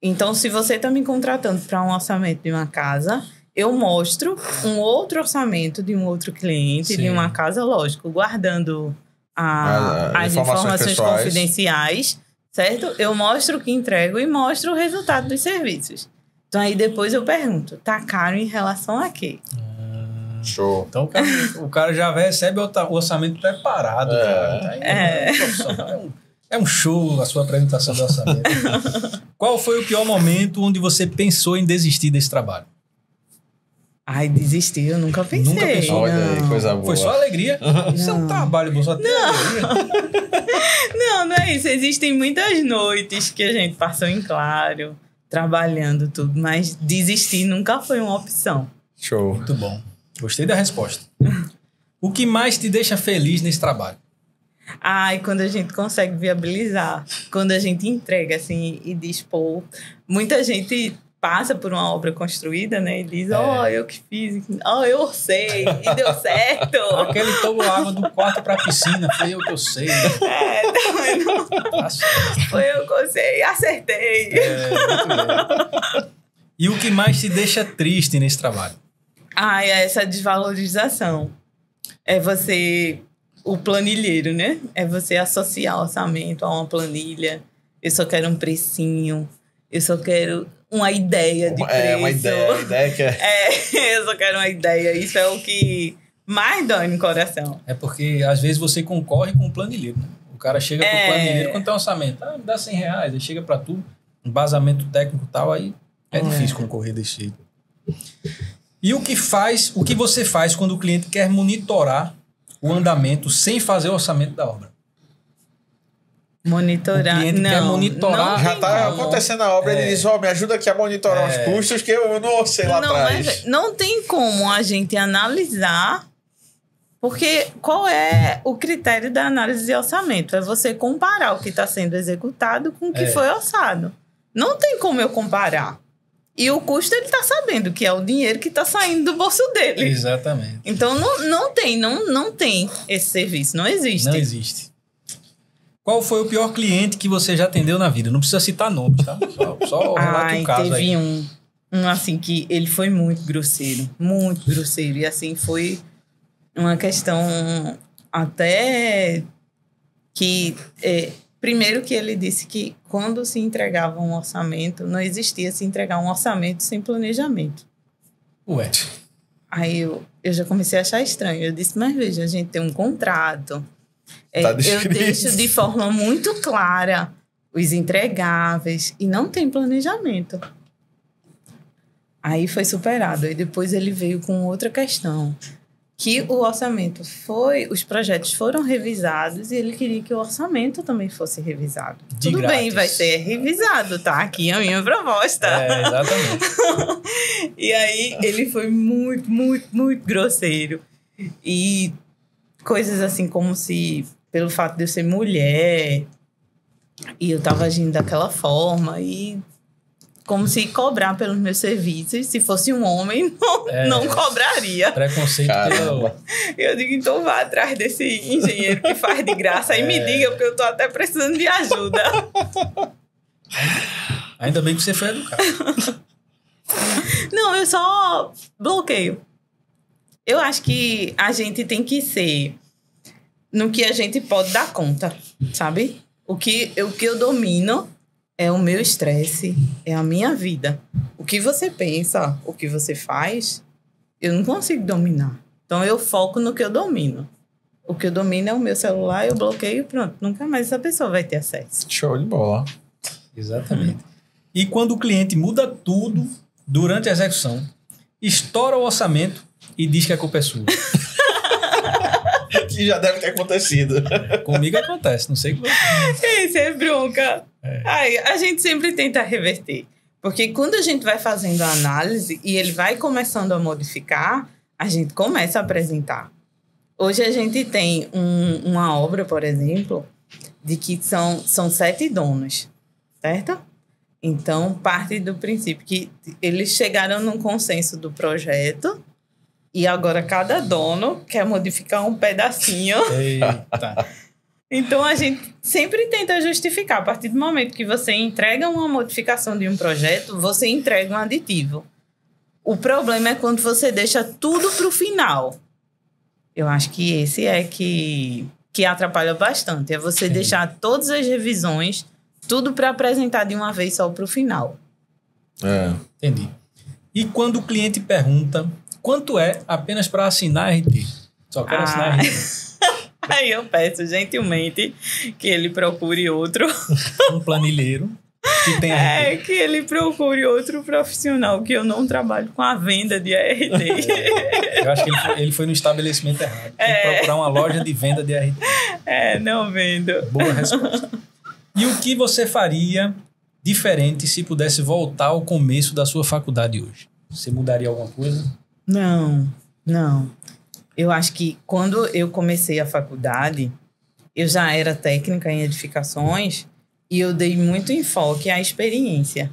Então, se você está me contratando para um orçamento de uma casa, eu mostro um outro orçamento de um outro cliente, de uma casa, lógico, guardando as informações confidenciais, certo? Eu mostro o que entrego e mostro o resultado dos serviços. Então, aí depois eu pergunto, tá caro em relação a quê? Show. Então, o cara já recebe o orçamento preparado. Cara. É um show a sua apresentação do orçamento. Qual foi o pior momento onde você pensou em desistir desse trabalho? Ai, desistir, eu nunca pensei. Nunca pensou? Olha aí, coisa boa. Foi só alegria? Isso é um trabalho, bom, só tem alegria. Não é isso. Existem muitas noites que a gente passou em claro, trabalhando tudo, mas desistir nunca foi uma opção. Show. Muito bom. Gostei da resposta. O que mais te deixa feliz nesse trabalho? Ai, quando a gente consegue viabilizar, quando a gente entrega, assim, e diz, pô, muita gente passa por uma obra construída, né, e diz, eu que fiz, eu orcei, e deu certo. Aquele tobo água do quarto pra piscina, foi eu que eu sei. Também não. Foi eu que eu sei, acertei. Muito bem. E o que mais te deixa triste nesse trabalho? Ai, é essa desvalorização. É você... O planilheiro, né? É você associar o orçamento a uma planilha. Eu só quero um precinho. Eu só quero uma ideia de preço. Uma ideia que eu só quero uma ideia. Isso é o que mais dói no coração. É porque, às vezes, você concorre com o planilheiro, né? O cara chega pro planilheiro, quanto é o orçamento? Me dá R$100. Aí chega pra tu, embasamento técnico e tal, aí é difícil concorrer desse jeito. E o que você faz quando o cliente quer monitorar o andamento sem fazer o orçamento da obra? Monitorar. O cliente quer monitorar. Já está acontecendo a obra, ele diz, me ajuda aqui a monitorar os custos que eu não sei lá atrás. Não tem como a gente analisar, porque qual é o critério da análise de orçamento? É você comparar o que está sendo executado com o que foi orçado. Não tem como eu comparar. E o custo ele está sabendo que é o dinheiro que está saindo do bolso dele. Exatamente. Então não tem esse serviço, não existe. Não existe. Qual foi o pior cliente que você já atendeu na vida? Não precisa citar nomes, tá? Só relata um caso teve aí. um assim que ele foi muito grosseiro. E assim foi uma questão até que... primeiro que ele disse que quando se entregava um orçamento, não existia se entregar um orçamento sem planejamento. Ué. Aí eu já comecei a achar estranho. Eu disse, mas veja, a gente tem um contrato. Eu deixo de forma muito clara os entregáveis e não tem planejamento. Aí foi superado. Aí depois ele veio com outra questão. Que o orçamento os projetos foram revisados e ele queria que o orçamento também fosse revisado. Tudo grátis. bem, vai ser revisado, tá? Aqui é a minha proposta. Exatamente. E aí ele foi muito, muito, muito grosseiro. E coisas assim como se, pelo fato de eu ser mulher, e eu tava agindo daquela forma, e como se cobrar pelos meus serviços, se fosse um homem, não cobraria. Preconceito. Eu digo, então vá atrás desse engenheiro que faz de graça e me diga, porque eu tô até precisando de ajuda. Ainda bem que você foi educado. Não, eu só bloqueio. Eu acho que a gente tem que ser no que a gente pode dar conta, sabe? O que eu domino é o meu estresse, é a minha vida. O que você pensa, o que você faz, eu não consigo dominar. Então, eu foco no que eu domino. O que eu domino é o meu celular, eu bloqueio e pronto. Nunca mais essa pessoa vai ter acesso. Show de bola. Exatamente. E quando o cliente muda tudo durante a execução, estoura o orçamento e diz que a culpa é sua. Que já deve ter acontecido. Comigo acontece, não sei como. Isso é bronca. Ai, a gente sempre tenta reverter. Porque quando a gente vai fazendo a análise e ele vai começando a modificar, a gente começa a apresentar. Hoje a gente tem uma obra, por exemplo, de que são 7 donos, certo? Então, parte do princípio que eles chegaram num consenso do projeto e agora cada dono quer modificar um pedacinho. Eita. Então, a gente sempre tenta justificar. A partir do momento que você entrega uma modificação de um projeto, você entrega um aditivo. O problema é quando você deixa tudo para o final. Eu acho que esse é que atrapalha bastante. É você deixar todas as revisões, tudo para apresentar de uma vez só para o final. Entendi. E quando o cliente pergunta quanto é apenas para assinar a RT? Só quero assinar a RT. Aí eu peço gentilmente que ele procure outro. Um planilheiro que tem RT. Que ele procure outro profissional, que eu não trabalho com a venda de ART. Eu acho que ele foi no estabelecimento errado. Tem que procurar uma loja de venda de ART. Não vendo. Boa resposta. E o que você faria diferente se pudesse voltar ao começo da sua faculdade hoje? Você mudaria alguma coisa? Não. Eu acho que quando eu comecei a faculdade, eu já era técnica em edificações e eu dei muito enfoque à experiência.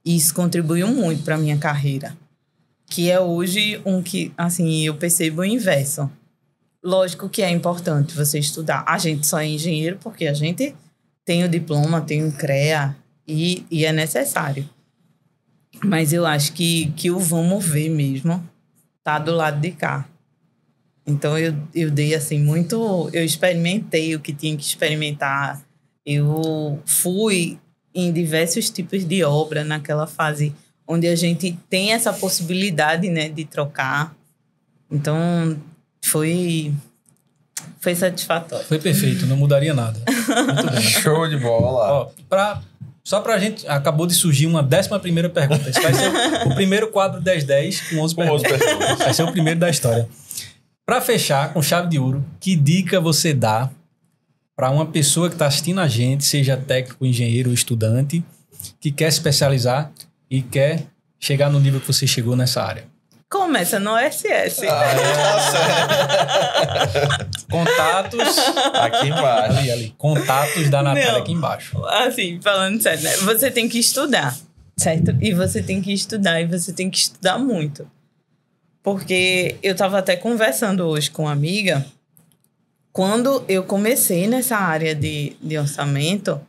E isso contribuiu muito para a minha carreira. Que é hoje que, assim, eu percebo o inverso. Lógico que é importante você estudar. A gente só é engenheiro porque a gente tem o diploma, tem o CREA e é necessário. Mas eu acho que o vamos ver mesmo tá do lado de cá. Então, eu dei, assim, muito... Eu experimentei o que tinha que experimentar. Eu fui em diversos tipos de obra naquela fase onde a gente tem essa possibilidade, né, de trocar. Então, foi satisfatório. Foi perfeito, não mudaria nada. Muito bem. Show de bola. Ó, só pra gente... Acabou de surgir uma 11ª pergunta. Esse vai ser o primeiro quadro 10-10 com 11 perguntas. Vai ser o primeiro da história. Para fechar com chave de ouro, que dica você dá para uma pessoa que está assistindo a gente, seja técnico, engenheiro ou estudante, que quer se especializar e quer chegar no nível que você chegou nessa área? Começa no SS. Contatos... Aqui embaixo. Ali. Contatos da Natália aqui embaixo. Assim, falando sério, né? Você tem que estudar, certo? E você tem que estudar muito. Porque eu estava até conversando hoje com uma amiga. Quando eu comecei nessa área de orçamento,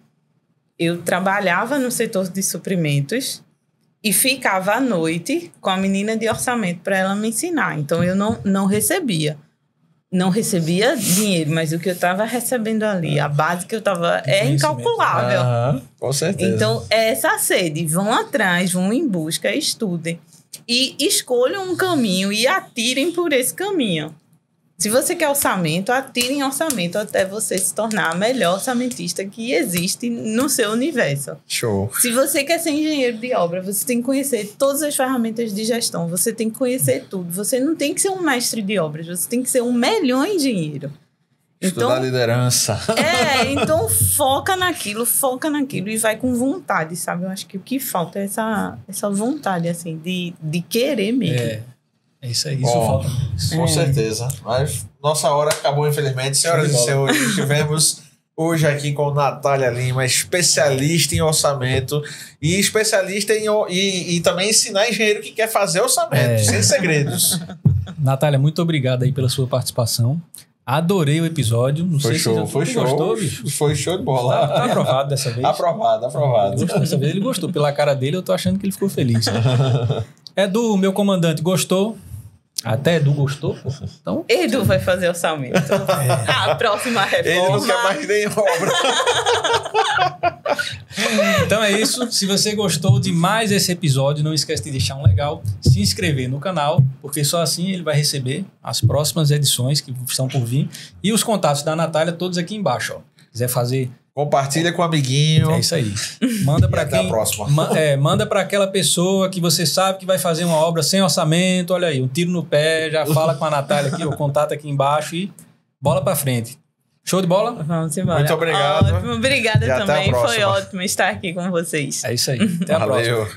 eu trabalhava no setor de suprimentos e ficava à noite com a menina de orçamento para ela me ensinar. Então, eu não recebia. Não recebia dinheiro, mas o que eu estava recebendo ali, a base que eu estava... É incalculável. Com certeza. Então, é essa sede. Vão atrás, vão em busca, estudem. E escolham um caminho e atirem por esse caminho. Se você quer orçamento, atirem orçamento até você se tornar a melhor orçamentista que existe no seu universo. Show. Se você quer ser engenheiro de obra, você tem que conhecer todas as ferramentas de gestão. Você tem que conhecer tudo. Você não tem que ser um mestre de obras. Você tem que ser um melhor engenheiro. Estudar liderança. Então foca naquilo e vai com vontade, sabe? Eu acho que o que falta é essa vontade, assim, de querer mesmo. É isso aí, isso falta. Com certeza. Mas nossa hora acabou, infelizmente. Senhoras e senhores, estivemos hoje aqui com Natália Lima, especialista em orçamento e especialista e também ensinar engenheiro que quer fazer orçamento, sem segredos. Natália, muito obrigado aí pela sua participação. Adorei o episódio. Não foi sei show, se foi show. Gostou, bicho? Foi show de bola. Tá aprovado dessa vez. Aprovado. Dessa vez ele gostou. Pela cara dele, eu tô achando que ele ficou feliz. Edu, meu comandante, gostou? Até Edu gostou? Então... Edu vai fazer orçamento. A próxima reforma. Ele não quer mais nem obra. Então é isso. Se você gostou de mais esse episódio, não esquece de deixar um legal, se inscrever no canal, porque só assim ele vai receber as próximas edições que estão por vir. E os contatos da Natália todos aqui embaixo. Ó. Quiser fazer... Compartilha com o amiguinho. É isso aí. Manda para quem... Até a próxima. Manda para aquela pessoa que você sabe que vai fazer uma obra sem orçamento. Olha aí, um tiro no pé. Já fala com a Natália aqui, o contato aqui embaixo e bola para frente. Show de bola? Vamos embora. Muito obrigado. Ótimo, obrigada e também. Foi ótimo estar aqui com vocês. É isso aí. Até a próxima. Valeu.